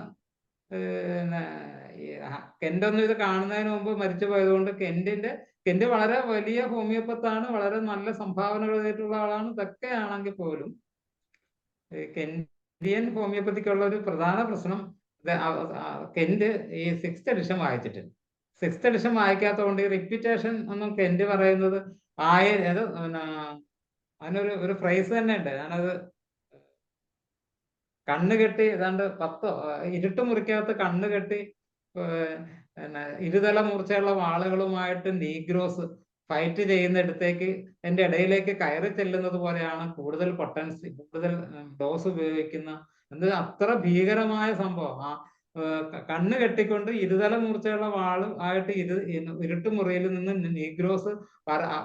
B: കെന്റൊന്നും ഇത് കാണുന്നതിന് മുമ്പ് മരിച്ചു പോയതുകൊണ്ട് കെന്റ് വളരെ വലിയ ഹോമിയോപ്പത്താണ്, വളരെ നല്ല സംഭാവനകൾ ചെയ്തിട്ടുള്ള ആളാണ്. ഇതൊക്കെ ആണെങ്കിൽ പോലും കെന്റിയൻ ഹോമിയോപ്പതിക്കുള്ള ഒരു പ്രധാന പ്രശ്നം കെന്റ് ഈ 6th എഡിഷൻ വായിച്ചിട്ടില്ല. 6th എഡിഷൻ വായിക്കാത്തതുകൊണ്ട് ഈ റിപ്പീറ്റേഷൻ ഒന്നും കെന്റ് പറയുന്നത് അതിനൊരു ഫ്രേസ് തന്നെ ഉണ്ട്. ഞാനത് കണ്ണ് കെട്ടി ഏതാണ്ട് 10 ഇരുട്ട് മുറിക്കകത്ത് കണ്ണ് കെട്ടി ഇരുതല മൂർച്ചയുള്ള വാളുകളുമായിട്ട് നീഗ്രോസ് ഫൈറ്റ് ചെയ്യുന്നിടത്തേക്ക് എൻ്റെ ഇടയിലേക്ക് കയറി ചെല്ലുന്നത് പോലെയാണ് കൂടുതൽ പൊട്ടൻസി, കൂടുതൽ ഡോസ് ഉപയോഗിക്കുന്ന അത്ര ഭീകരമായ സംഭവം. കണ്ണ് കെട്ടിക്കൊണ്ട് ഇരുതല മൂർച്ചയുള്ള വാളും ആയിട്ട് ഇരുട്ടുമുറിയിൽ നിന്ന് നീഗ്രോസ്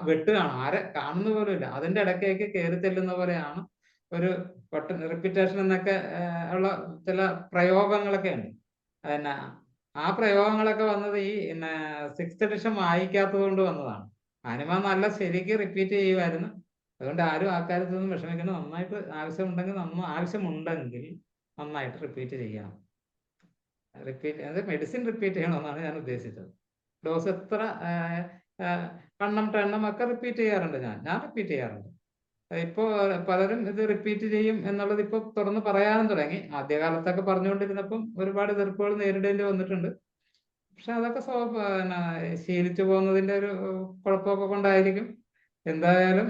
B: വെട്ടുകയാണ്, ആരെ കാണുന്ന പോലും ഇല്ല. അതിന്റെ ഇടയ്ക്കേക്ക് കയറി ചെല്ലുന്ന പോലെയാണ് ഒരു റിപ്പീറ്റേഷൻ എന്നൊക്കെ ഉള്ള ചില പ്രയോഗങ്ങളൊക്കെ ഉണ്ട്. ആ പ്രയോഗങ്ങളൊക്കെ വന്നത് ഈ 6th എഡിഷൻ വായിക്കാത്തത് കൊണ്ട് വന്നതാണ്. ഹനുമാൻ നല്ല ശരിക്ക് റിപ്പീറ്റ് ചെയ്യുമായിരുന്നു. അതുകൊണ്ട് ആരും ആ കാര്യത്തിൽ വിഷമിക്കണം. നന്നായിട്ട് ആവശ്യമുണ്ടെങ്കിൽ നന്നായിട്ട് റിപ്പീറ്റ് ചെയ്യണം. മെഡിസിൻ റിപ്പീറ്റ് ചെയ്യണമെന്നാണ് ഞാൻ ഉദ്ദേശിച്ചത്. ഡോസ് എത്ര എണ്ണം ഒക്കെ റിപ്പീറ്റ് ചെയ്യാറുണ്ട്. ഞാൻ റിപ്പീറ്റ് ചെയ്യാറുണ്ട്. ഇപ്പോൾ പലരും ഇത് റിപ്പീറ്റ് ചെയ്യും എന്നുള്ളത് ഇപ്പോൾ തുറന്ന് പറയാനും തുടങ്ങി. ആദ്യകാലത്തൊക്കെ പറഞ്ഞുകൊണ്ടിരുന്നപ്പം ഒരുപാട് എതിർപ്പുകൾ നേരിടേണ്ടി വന്നിട്ടുണ്ട്. പക്ഷെ അതൊക്കെ ശീലിച്ചു പോകുന്നതിന്റെ ഒരു കുഴപ്പമൊക്കെ കൊണ്ടായിരിക്കും. എന്തായാലും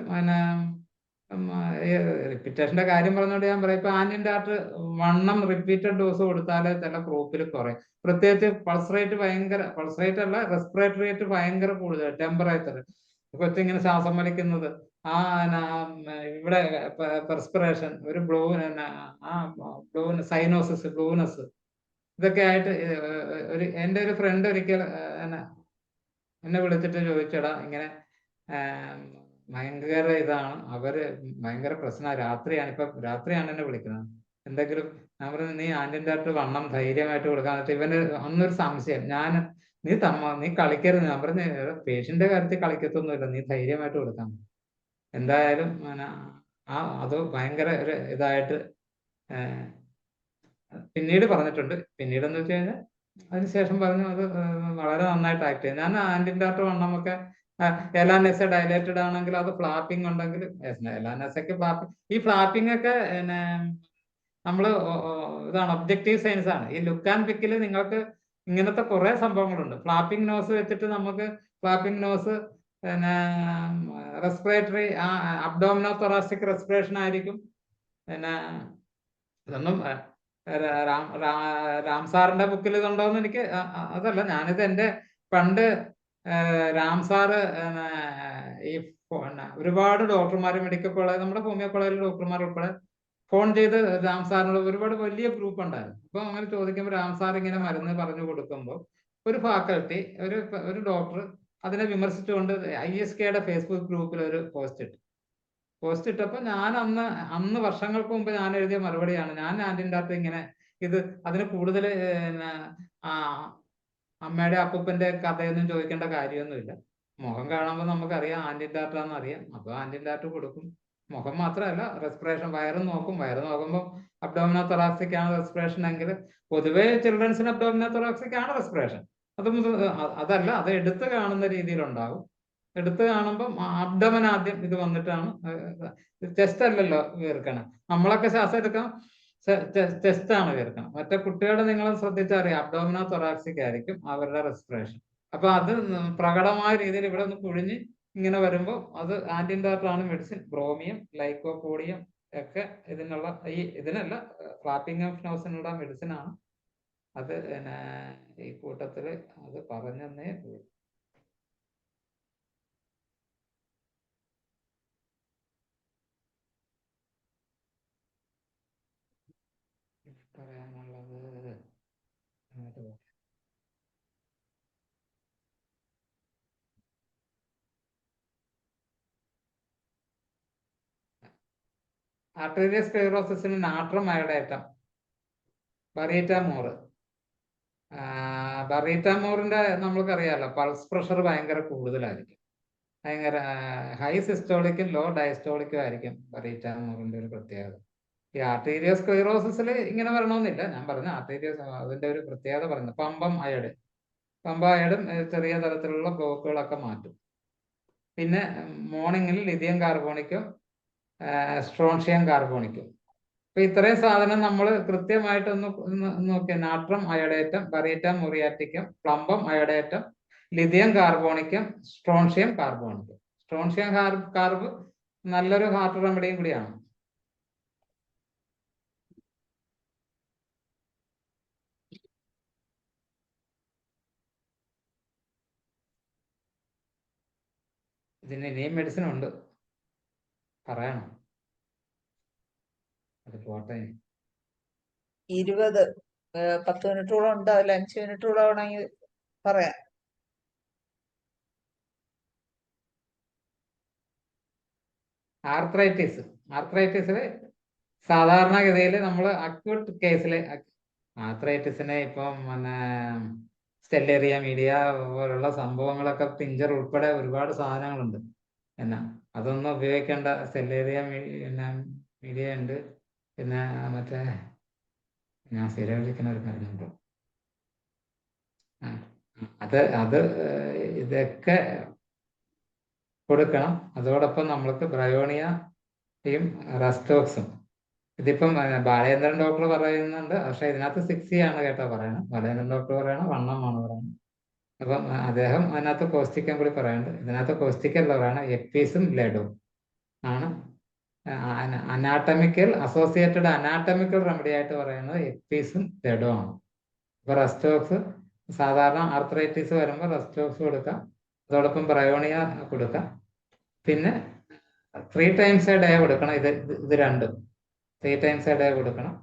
B: റിപ്പീറ്റേഷന്റെ കാര്യം പറഞ്ഞുകൊണ്ട് ഞാൻ പറയാം, ഇപ്പൊ ആന്റിൻഡാർട്ട് വണ്ണം റിപ്പീറ്റഡ് ഡോസ് കൊടുത്താലേ ചില ഗ്രൂപ്പിൽ കുറയും. പ്രത്യേകിച്ച് പൾസ് റേറ്റ് അല്ല, റെസ്പിറേറ്ററി റേറ്റ് ഭയങ്കര കൂടുതൽ, ടെമ്പറേച്ചർ കൊച്ചിങ്ങനെ ശ്വാസം വലിക്കുന്നത്, ഇവിടെ പെർസ്പിറേഷൻ, ഒരു സൈനോസിസ്, ബ്ലൂനെസ്, ഇതൊക്കെ ആയിട്ട് എൻ്റെ ഒരു ഫ്രണ്ട് ഒരിക്കൽ എന്നെ വിളിച്ചിട്ട് ചോദിച്ചടാ ഇങ്ങനെ ഭയങ്കര ഇതാണ്, അവര് ഭയങ്കര പ്രശ്നമാണ്, രാത്രിയാണ് എന്നെ വിളിക്കുന്നത്, എന്തെങ്കിലും ഞാൻ പറഞ്ഞു നീ ആന്റിൻഡാർട്ട് വണ്ണം ധൈര്യമായിട്ട് കൊടുക്കാൻ. ഇവന് അന്നൊരു സംശയം, നീ കളിക്കരുത്. ഞാൻ പറഞ്ഞു പേഷ്യന്റെ കാര്യത്തിൽ കളിക്കത്തൊന്നുമില്ല, നീ ധൈര്യമായിട്ട് കൊടുക്കാൻ. എന്തായാലും അത് ഭയങ്കര ഒരു ഇതായിട്ട് പിന്നീട് പറഞ്ഞിട്ടുണ്ട്. പിന്നീട് എന്ന് വെച്ച് കഴിഞ്ഞാൽ അതിനുശേഷം പറഞ്ഞു അത് വളരെ നന്നായിട്ട് ആക്ട് ചെയ്യും. ഞാൻ ആന്റിൻഡാർട്ട് വണ്ണമൊക്കെ എലാനസ ഡയലേറ്റഡ് ആണെങ്കിൽ അത് ഫ്ലാപ്പിംഗ് ഉണ്ടെങ്കിൽ എലാനസയ്ക്ക് ഈ ഫ്ലാപ്പിംഗ് ഒക്കെ നമ്മള് ഇതാണ് ഒബ്ജക്റ്റീവ് സയൻസ് ആണ്. ഈ ലുക്ക് ആൻഡ് പിക്കിൽ നിങ്ങൾക്ക് ഇങ്ങനത്തെ കുറെ സംഭവങ്ങളുണ്ട്. ഫ്ലാപ്പിംഗ് നോസ് വെച്ചിട്ട് നമുക്ക് ഫ്ലാപ്പിംഗ് നോസ്, പിന്നെ റെസ്പിറേറ്ററി അബ്ഡോമിനോ തൊറാസിക് റെസ്പിറേഷൻ ആയിരിക്കും. പിന്നെ ഇതൊന്നും രാം സാറിന്റെ ബുക്കിൽ ഇതുണ്ടോന്ന് എനിക്ക് അതല്ല, ഞാനിത് എൻ്റെ പണ്ട് രാം സാറ് ഈ ഒരുപാട് ഡോക്ടർമാർ, മെഡിക്കൽ കോളേജ്, നമ്മുടെ ഹോമിയോ കോളേജിലെ ഡോക്ടർമാർ ഉൾപ്പെടെ ഫോൺ ചെയ്ത് രാം സാറിനോട് ഒരുപാട് വലിയ ഗ്രൂപ്പ് ഉണ്ടായിരുന്നു. അപ്പൊ അങ്ങനെ ചോദിക്കുമ്പോൾ രാം സാർ ഇങ്ങനെ മരുന്ന് പറഞ്ഞു കൊടുക്കുമ്പോൾ ഒരു ഫാക്കൽറ്റി, ഒരു ഡോക്ടർ അതിനെ വിമർശിച്ചുകൊണ്ട് ISKയുടെ ഫേസ്ബുക്ക് ഗ്രൂപ്പിൽ ഒരു പോസ്റ്റ് ഇട്ടപ്പോൾ ഞാൻ അന്ന് വർഷങ്ങൾക്ക് മുമ്പ് ഞാൻ എഴുതിയ മറുപടിയാണ്. ഞാൻ അതിൻ്റെ അകത്ത് ഇങ്ങനെ അതിന് കൂടുതൽ അമ്മയുടെ അപ്പൂപ്പന്റെ കഥയൊന്നും ചോദിക്കേണ്ട കാര്യമൊന്നുമില്ല. മുഖം കാണുമ്പോൾ നമുക്കറിയാം ആന്റിഡാറ്റാന്ന് അറിയാം. അപ്പൊ ആന്റിഡാറ്റ് കൊടുക്കും. മുഖം മാത്രമല്ല, റെസ്പിറേഷൻ വയറും നോക്കും. വയറ് നോക്കുമ്പോൾ അബ്ഡോമിനോ തൊറാക്സിക് ആണ് റെസ്പിറേഷൻ എങ്കിൽ പൊതുവേ ചിൽഡ്രൻസിന് അബ്ഡോമിനോ തൊറാക്സിക് ആണ് റെസ്പിറേഷൻ. അതല്ല, അത് എടുത്ത് കാണുന്ന രീതിയിലുണ്ടാവും. എടുത്ത് കാണുമ്പോൾ അബ്ഡമൻ ആദ്യം ഇത് വന്നിട്ടാണ്, ചെസ്റ്റ് അല്ലല്ലോ വീർക്കണം. നമ്മളൊക്കെ ശ്വാസം എടുക്കാം, ചെസ്റ്റ് ആണ് വീർക്കണം. മറ്റേ കുട്ടികളുടെ നിങ്ങൾ ശ്രദ്ധിച്ചറിയാം, അബ്ഡോമിനോ തൊറാക്സിക് ആയിരിക്കും അവരുടെ റെസ്പിറേഷൻ. അപ്പൊ അത് പ്രകടമായ രീതിയിൽ ഇവിടെ ഒന്ന് കുഴിഞ്ഞ് ഇങ്ങനെ വരുമ്പോൾ അത് ആന്റിഡാറ്റാണ് മെഡിസിൻ. ബ്രോമിയം, ലൈക്കോപോഡിയം ഒക്കെ ഇതിനല്ല, ഫ്ലാപ്പിംഗ് ഓഫ് നോസിനുള്ള മെഡിസിൻ ആണ്. അത് ഈ കൂട്ടത്തില് അത് പറഞ്ഞേ പറയാനുള്ളത്. ആർട്ടീരിയോസ്ക്ലെറോസിസിന് നാട്രം അയഡേറ്റം, ബറീറ്റാമോർ. ബറീറ്റാമോറിന്റെ നമ്മൾക്കറിയാലോ, പൾസ് പ്രഷർ ഭയങ്കര കൂടുതലായിരിക്കും. ഭയങ്കര ഹൈ സിസ്റ്റോളിക്കും ലോ ഡയസ്റ്റോളിക്കും ആയിരിക്കും ബറീറ്റാമോറിന്റെ ഒരു പ്രത്യേകത. ഈ ആർട്ടീരിയോസ്ക്ലെറോസിസിൽ ഇങ്ങനെ വരണമെന്നില്ല. ഞാൻ പറഞ്ഞ അതിന്റെ ഒരു പ്രത്യേകത പറഞ്ഞു. പമ്പം അയഡും ചെറിയ തരത്തിലുള്ള ബ്ലോക്കുകളൊക്കെ മാറ്റും. പിന്നെ മോർണിംഗിൽ ലിഥിയം കാർബോണിക്കും സ്ട്രോൺഷ്യം കാർബോണിക്കും. അപ്പൊ ഇത്രയും സാധനം നമ്മൾ കൃത്യമായിട്ടൊന്ന് നോക്കിയാൽ, natrum iodatum, baryta muriaticum, plumbum iodatum, lithium carbonicum, strontium carbonicum. Strontium carb നല്ലൊരു ഹാർട്ട് റെമഡിയും കൂടിയാണ്. ഇതിന് ഇനിയും മെഡിസിൻ ഉണ്ട്, പറയണം. അത് പോട്ടെ.
A: 10 മിനിറ്റോളം ഉണ്ട്. അതിൽ 5 മിനിറ്റോളം ആണെങ്കിൽ പറയാം.
B: ആർത്രൈറ്റിസിൽ സാധാരണഗതിയിൽ നമ്മൾ അക്യൂട്ട് കേസിൽ ആർത്രൈറ്റിസിനെ ഇപ്പം സ്റ്റെല്ലേറിയ മീഡിയ പോലുള്ള സംഭവങ്ങളൊക്കെ, പിഞ്ചർ ഉൾപ്പെടെ ഒരുപാട് സാധനങ്ങളുണ്ട്. അതൊന്നും ഉപയോഗിക്കേണ്ട. സ്റ്റെല്ലേറിയ മീഡിയ ഉണ്ട്. പിന്നെ മറ്റേ ഞാൻ സ്ഥിരം വിളിക്കുന്ന ഒരു മരുന്നുണ്ട്. അത് ഇതൊക്കെ കൊടുക്കണം. അതോടൊപ്പം നമ്മൾക്ക് ബ്രയോണിയയും റെസ്റ്റോക്സും. ഇതിപ്പം ബാലേന്ദ്രൻ ഡോക്ടർ പറയുന്നുണ്ട്, പക്ഷെ ഇതിനകത്ത് 6E ആണ് കേട്ടോ പറയണം. ബാലേന്ദ്രൻ ഡോക്ടർ പറയണം 1M പറയുന്നത്. അപ്പം അദ്ദേഹം അതിനകത്ത് കോസ്റ്റിക്കം കൂടി പറയുന്നുണ്ട്. ഇതിനകത്ത് കോസ്റ്റിക്കല്ല പറയണം, എപ്പീസും ലെഡും ആണ് അസോസിയേറ്റഡ് അനാട്ടമിക്കൽ റെമഡി ആയിട്ട് പറയുന്നത് എപ്പീസും ലെഡും ആണ്. അപ്പൊ റെസ്റ്റോക്സ് സാധാരണ ആർത്രൈറ്റിസ് വരുമ്പോൾ റെസ്റ്റോക്സ് കൊടുക്കാം. അതോടൊപ്പം ബ്രയോണിയ കൊടുക്കാം. പിന്നെ 3 times a day കൊടുക്കണം. ഇത് രണ്ടും 3 times a day കൊടുക്കണം.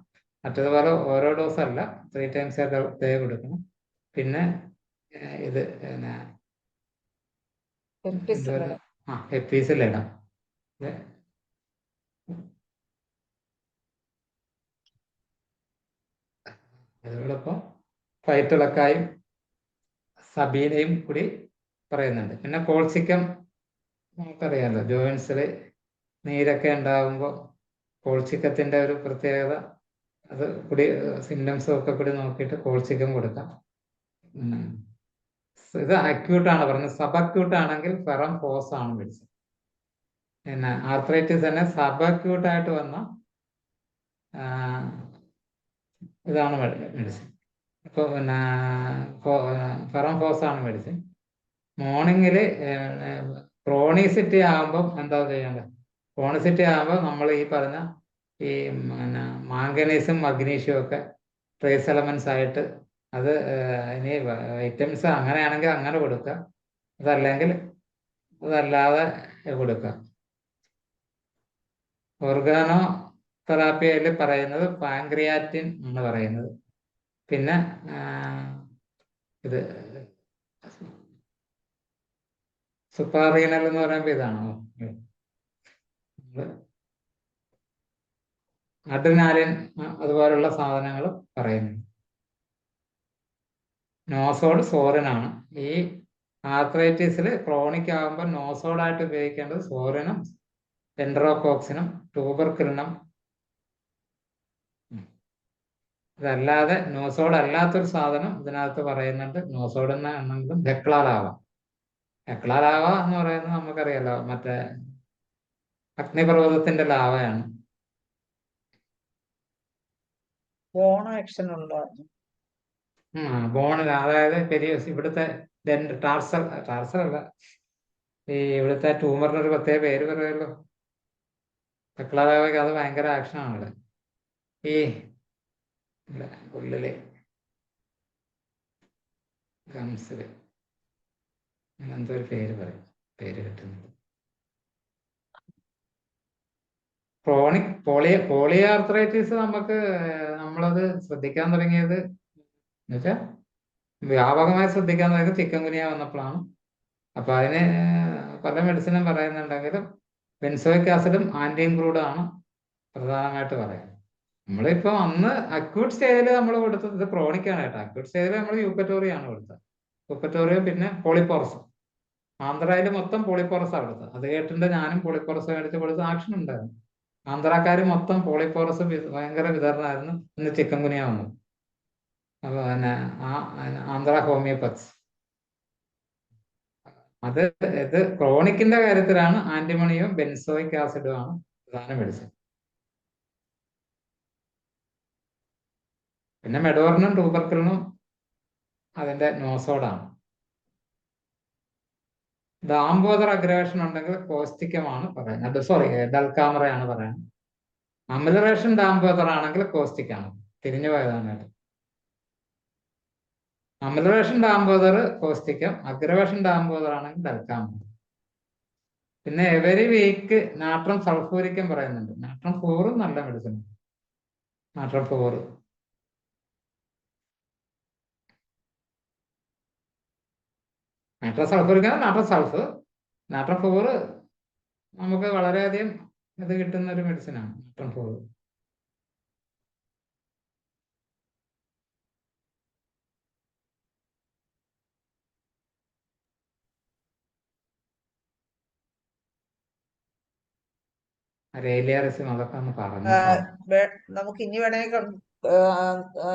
B: മറ്റതുപോലെ ഓരോ ഡോസ് അല്ല, 3 times a day കൊടുക്കണം. പിന്നെ ഇത് എപ്പീസിലിടാം. അതോടൊപ്പം ഫൈറ്റിളക്കായും സബീനയും കൂടി പറയുന്നുണ്ട്. പിന്നെ കോൾസിക്കം നമുക്കറിയാമല്ലോ, ജോയിൻസിൽ നീരൊക്കെ ഉണ്ടാകുമ്പോൾ കോൾസിക്കത്തിൻ്റെ ഒരു പ്രത്യേകത, അത് കൂടി സിംറ്റംസും ഒക്കെ കൂടി നോക്കിയിട്ട് കോൾസിക്കം കൊടുക്കാം. ഇത് അക്യൂട്ടാണ് പറഞ്ഞത്. സബ് അക്യൂട്ട് ആണെങ്കിൽ ഫെറം ഫോസ് ആണ് മെഡിസിൻ. പിന്നെ ആർത്രൈറ്റിസ് തന്നെ സബ് അക്യൂട്ടായിട്ട് വന്ന ഇതാണ് മെഡിസിൻ. ഇപ്പോൾ ഫെറം ഫോസാണ് മെഡിസിൻ. മോർണിംഗിൽ ക്രോണിസിറ്റി ആകുമ്പം എന്താ ചെയ്യേണ്ടത്? ക്രോണിസിറ്റി ആകുമ്പോൾ നമ്മൾ ഈ പറഞ്ഞ ഈ മാംഗനീസും മഗ്നീഷ്യം ഒക്കെ ട്രേസ് എലമെന്റ്സ് ആയിട്ട് അത് ഇനി വൈറ്റമിൻസ് അങ്ങനെയാണെങ്കിൽ അങ്ങനെ കൊടുക്കുക, അതല്ലെങ്കിൽ അതല്ലാതെ കൊടുക്കുക. ഓർഗാനോ തെറാപ്പിയിൽ പറയുന്നത് പാങ്ക്രിയാറ്റിൻ എന്ന് പറയുന്നത്. പിന്നെ ഇത് സുപ്പാറീനൽ എന്ന് പറയുമ്പോൾ ഇതാണോ? അഡ്രിനാലിൻ അതുപോലുള്ള സാധനങ്ങൾ പറയുന്നു. നോസോഡ് സോറിനാണ്. ഈ ആർത്രൈറ്റിസിൽ ക്രോണിക് ആകുമ്പോൾ നോസോഡായിട്ട് ഉപയോഗിക്കേണ്ടത് സോറിനും എൻട്രോകോക്സിനും ട്യൂബർക്കുലിനും. ഇതല്ലാതെ നോസോഡ് അല്ലാത്തൊരു സാധനം ഇതിനകത്ത് പറയുന്നുണ്ട്. നോസോഡ് എന്നെങ്കിലും ഹെക്ലാലാവ. ഹെക്ലാലാവ എന്ന് പറയുന്നത് നമുക്കറിയാലോ, മറ്റേ അഗ്നിപർവ്വതത്തിന്റെ ലാവയാണ്.
A: ബോൺ ഉള്ള
B: ബോണിൽ, അതായത് പെരിയോസ് ഇവിടുത്തെ ടാർസൽ അല്ല, ഈ ഇവിടുത്തെ ട്യൂമറിന് ഒരു പ്രത്യേക പേര് പറയുമല്ലോ. ഹെക്ലാലാവയ്ക്ക് അത് ഭയങ്കര ആക്ഷനാണല്ലോ. ഈ ഉള്ളില് ഗംസില് എന്തോ ഒരു പേര് പറയും, പേര് കിട്ടുന്നത്. ക്രോണിക് പോളിയാർത്രൈറ്റിസ് നമ്മളത് ശ്രദ്ധിക്കാൻ തുടങ്ങിയത് എന്നുവെച്ചാൽ വ്യാപകമായി ശ്രദ്ധിക്കാൻ തുടങ്ങിയത് ചിക്കൻ ഗുനിയ വന്നപ്പോഴാണ്. അപ്പൊ അതിന് പല മെഡിസിനും പറയുന്നുണ്ടെങ്കിലും ബെൻസോയിക് ആസിഡും ആന്റിഇൻക്ലൂഡും ആണ് പ്രധാനമായിട്ട് പറയുന്നത്. നമ്മളിപ്പോ അന്ന് അക്യൂട്ട് സ്റ്റേജിൽ നമ്മൾ കൊടുത്തത്, ഇത് ക്രോണിക് ആണ് കേട്ടോ. അക്യൂട്ട് സ്റ്റേജിൽ നമ്മൾ യൂപ്പറ്റോറിയാണ് കൊടുത്തത്. യൂപ്പറ്റോറിയും പിന്നെ പോളിപ്പോറസും. ആന്ധ്രയിൽ മൊത്തം പോളിപ്പോറസാണ് കൊടുത്തത്. അത് കേട്ടിട്ട് ഞാനും പോളിപ്പോറസ് മേടിച്ച് കൊടുത്ത ആക്ഷൻ ഉണ്ടായിരുന്നു. ആന്ധ്രാക്കാർ മൊത്തം പോളിപ്പോറസ് ഭയങ്കര വിതരണമായിരുന്നു. ഇന്ന് ചിക്കൻ ഗുനിയ വന്നു. അപ്പൊ പിന്നെ ആന്ധ്ര ഹോമിയോപത്സ് ഇത് ക്രോണിക്കിന്റെ കാര്യത്തിലാണ് ആന്റിമണിയും ബെൻസോയിക് ആസിഡും ആണ് പ്രധാന മെഡിസിൻ. പിന്നെ മെഡോറിനും ട്യൂബർക്കുലിനും അതിന്റെ നോസോഡാണ്. ദാംബോദർ അഗ്രവേഷൻ ഉണ്ടെങ്കിൽ കോസ്റ്റിക്കമാണ് പറയുന്നത്. സോറി, ഡൽക്കാമറയാണ് പറയുന്നത്. അമിലറേഷൻ ദാംബോദർ ആണെങ്കിൽ കോസ്റ്റിക്കാണ്. തിരിഞ്ഞു പോയതാണ്. അമിലറേഷൻ ഡാംബോദർ കോസ്റ്റിക്കം, അഗ്രവേഷൻ ഡാംബോദർ ആണെങ്കിൽ ഡൽക്കാമറ. പിന്നെ എവരി വീക്ക് നാട്രം സൾഫൂരിക്കം പറയുന്നുണ്ട്. നാട്രം 4 നല്ല മെഡിസിൻ. നാട്രം 4 നാട്രം സൾഫൂരിക്കം, നാട്രം സൾഫ്. നാട്രം 4 നമുക്ക് വളരെയധികം ഇത് കിട്ടുന്ന ഒരു മെഡിസിനാണ് നാട്രം 4. റേലിയാറിസം അതൊക്കെ ഒന്ന് പറഞ്ഞു.
A: നമുക്ക് ഇനി വേണമെങ്കിൽ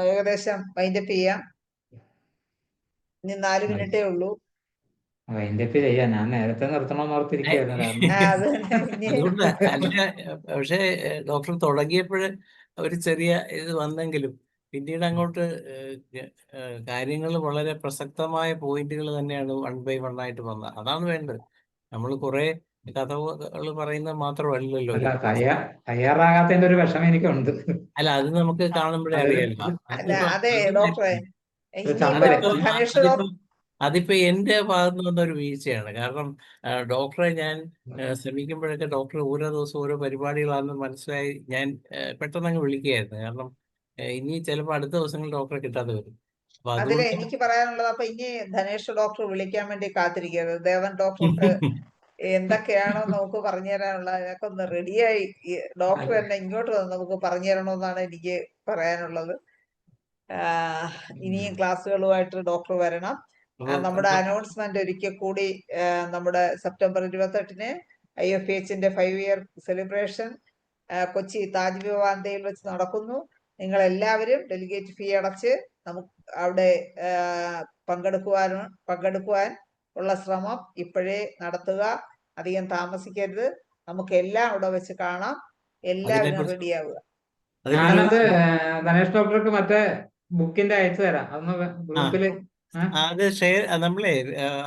A: ഏകദേശം വൈൻഡപ്പ് ചെയ്യാം. ഇനി 4 മിനിറ്റേ ഉള്ളൂ.
B: വൈൻഡപ്പ് ചെയ്യാം. ഞാൻ നേരത്തെ നിർത്തണമെന്ന് ഓർത്തിരിക്കുകയായിരുന്നു.
A: അത് ഇനി
D: അതുകൊണ്ട് അല്ല, പക്ഷേ ഡോക്ടർ തുടങ്ങിയപ്പോൾ ഒരു ചെറിയ ഇത് വന്നെങ്കിലും പിന്നീട് അങ്ങോട്ട് കാര്യങ്ങൾ വളരെ പ്രസക്തമായ പോയിന്റുകൾ തന്നെയാണ് 1 by 1 ആയിട്ട് വന്നത്. അതാണ് വേണ്ടത്. നമ്മൾ കുറെ കഥകൾ പറയുന്നത് മാത്രമല്ലല്ലോ.
B: അല്ല, തയ്യാറാകാത്തതിന്റെ ഒരു വിഷമം എനിക്കുണ്ട്.
D: അല്ല, അത് നമുക്ക് കാണുമ്പോഴേ
B: അത്
D: അറിയാലോ.
A: അല്ല, അതെ ഡോക്ടറെ,
B: ചമ്മല്.
D: അതിപ്പോ എന്റെ ഭാഗത്ത് നിന്ന് വന്നൊരു വീഴ്ചയാണ്. കാരണം ഡോക്ടറെ ഞാൻ ശ്രമിക്കുമ്പോഴൊക്കെ ഡോക്ടർ ഓരോ ദിവസവും ഓരോ പരിപാടികളാണെന്ന് മനസ്സിലായി ഞാൻ പെട്ടെന്ന് അങ്ങ് വിളിക്കുകയായിരുന്നു. കാരണം ഇനി ചിലപ്പോൾ അടുത്ത ദിവസങ്ങളിൽ ഡോക്ടറെ കിട്ടാതെ വരും. അപ്പൊ
A: അതില്
D: അതുകൊണ്ട്
A: എനിക്ക് പറയാനുള്ളത്, അപ്പൊ ഇനി ധനേഷ് ഡോക്ടർ വിളിക്കാൻ വേണ്ടി കാത്തിരിക്കരുത്. ദേവൻ ഡോക്ടർക്ക് എന്തൊക്കെയാണോ നമുക്ക് പറഞ്ഞു തരാനുള്ള അതൊക്കെ ഒന്ന് റെഡിയായി ഡോക്ടർ തന്നെ ഇങ്ങോട്ട് വന്ന് നമുക്ക് പറഞ്ഞു തരണമെന്നാണ് എനിക്ക് പറയാനുള്ളത്. ഇനിയും ക്ലാസ്സുകളുമായിട്ട് ഡോക്ടർ വരണം. നമ്മുടെ അനൗൺസ്മെന്റ് ഒരിക്കൽ കൂടി, നമ്മുടെ സെപ്റ്റംബർ 28-ന് IFHന്റെ 5 ഇയർ സെലിബ്രേഷൻ കൊച്ചി താജ് വിവാന്തയിൽ വെച്ച് നടക്കുന്നു. നിങ്ങൾ എല്ലാവരും ഡെലിഗേറ്റ് ഫീ അടച്ച് നമുക്ക് അവിടെ പങ്കെടുക്കുവാൻ ഉള്ള ശ്രമം ഇപ്പോഴേ നടത്തുക. അധികം താമസിക്കരുത്. നമുക്ക് എല്ലാം അവിടെ വെച്ച് കാണാം. എല്ലാവരും റെഡിയാവുക.
B: ഞാനത് ധനേഷ് ഡോക്ടർക്ക് മറ്റേ ബുക്കിന്റെ അയച്ചു തരാം. അതൊന്ന് ഗ്രൂപ്പില്
D: അത് ഷെയർ നമ്മളെ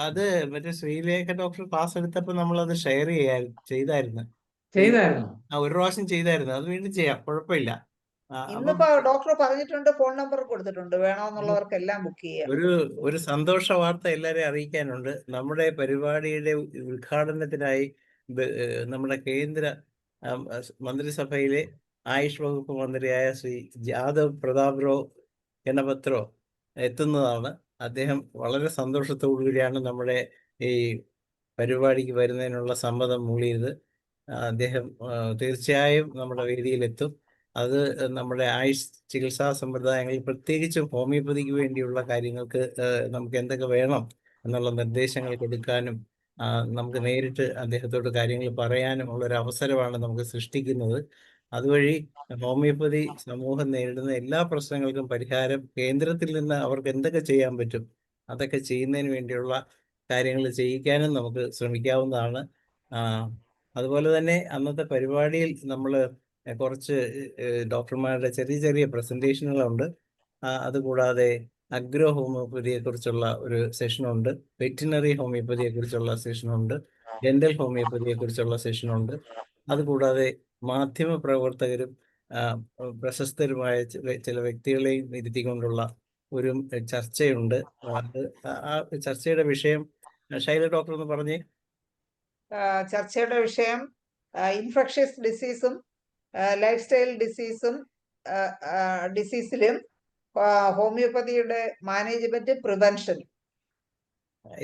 D: അത് മറ്റേ ശ്രീലേഖ ഡോക്ടർ ക്ലാസ് എടുത്തപ്പോൾ നമ്മൾ അത് ഷെയർ ചെയ്തായിരുന്നു.
B: ചെയ്തായിരുന്നു.
D: ഒരു പ്രാവശ്യം ചെയ്തായിരുന്നു. അത് വീണ്ടും ചെയ്യാം, കുഴപ്പമില്ല. അപ്പം
A: ഇന്നിപ്പോ ഡോക്ടർ പറഞ്ഞിട്ടുണ്ട്, ഫോൺ നമ്പർ കൊടുത്തിട്ടുണ്ട്, വേണമെന്നുള്ളവർക്കെല്ലാം ബുക്ക് ചെയ്യാം.
D: ഒരു സന്തോഷ വാർത്ത എല്ലാവരെയും അറിയിക്കാനുണ്ട്. നമ്മുടെ പരിപാടിയുടെ ഉദ്ഘാടനത്തിനായി നമ്മുടെ കേന്ദ്ര മന്ത്രിസഭയിലെ ആയുഷ് വകുപ്പ് മന്ത്രിയായ ശ്രീ ജാദവ് പ്രതാപ് റോ ഗണപത്രോ എത്തുന്നതാണ്. അദ്ദേഹം വളരെ സന്തോഷത്തോടു കൂടിയാണ് നമ്മുടെ ഈ പരിപാടിക്ക് വരുന്നതിനുള്ള സമ്മതം മൂളിയത്. അദ്ദേഹം തീർച്ചയായും നമ്മുടെ വേദിയിലെത്തും. അത് നമ്മുടെ ആയുഷ് ചികിത്സാ സമ്പ്രദായങ്ങളിൽ പ്രത്യേകിച്ചും ഹോമിയോപ്പതിക്ക് വേണ്ടിയുള്ള കാര്യങ്ങൾക്ക് നമുക്ക് എന്തൊക്കെ വേണം എന്നുള്ള നിർദ്ദേശങ്ങൾ കൊടുക്കാനും നമുക്ക് നേരിട്ട് അദ്ദേഹത്തോട് കാര്യങ്ങൾ പറയാനും ഉള്ള ഒരു അവസരമാണ് നമുക്ക് സൃഷ്ടിക്കുന്നത്. അതുവഴി ഹോമിയോപ്പതി സമൂഹം നേരിടുന്ന എല്ലാ പ്രശ്നങ്ങൾക്കും പരിഹാരം കേന്ദ്രത്തിൽ നിന്ന് അവർക്ക് എന്തൊക്കെ ചെയ്യാൻ പറ്റും അതൊക്കെ ചെയ്യുന്നതിന് വേണ്ടിയുള്ള കാര്യങ്ങൾ ചെയ്യിക്കാനും നമുക്ക് ശ്രമിക്കാവുന്നതാണ്. അതുപോലെ തന്നെ അന്നത്തെ പരിപാടിയിൽ നമ്മൾ കുറച്ച് ഡോക്ടർമാരുടെ ചെറിയ ചെറിയ പ്രസന്റേഷനുകളുണ്ട്. അതുകൂടാതെ അഗ്രോ ഹോമിയോപ്പതിയെ കുറിച്ചുള്ള ഒരു സെഷനുണ്ട്, വെറ്റിനറി ഹോമിയോപ്പതിയെ കുറിച്ചുള്ള സെഷനുണ്ട്, ഡെന്റൽ ഹോമിയോപ്പതിയെ കുറിച്ചുള്ള സെഷനുണ്ട്. അതുകൂടാതെ മാധ്യമ പ്രവർത്തകരും പ്രശസ്തരുമായ ചില വ്യക്തികളെയും ഇരുത്തിക്കൊണ്ടുള്ള ഒരു ചർച്ചയുണ്ട്. ആ ചർച്ചയുടെ വിഷയം ശൈല ഡോക്ടർ ഒന്ന് പറഞ്ഞേ.
A: ചർച്ചയുടെ വിഷയം ഇൻഫെക്ഷ്യസ് ഡിസീസും ലൈഫ് സ്റ്റൈൽ ഡിസീസിലും ഹോമിയോപ്പതിയുടെ മാനേജ്മെന്റ് പ്രിവെൻഷൻ.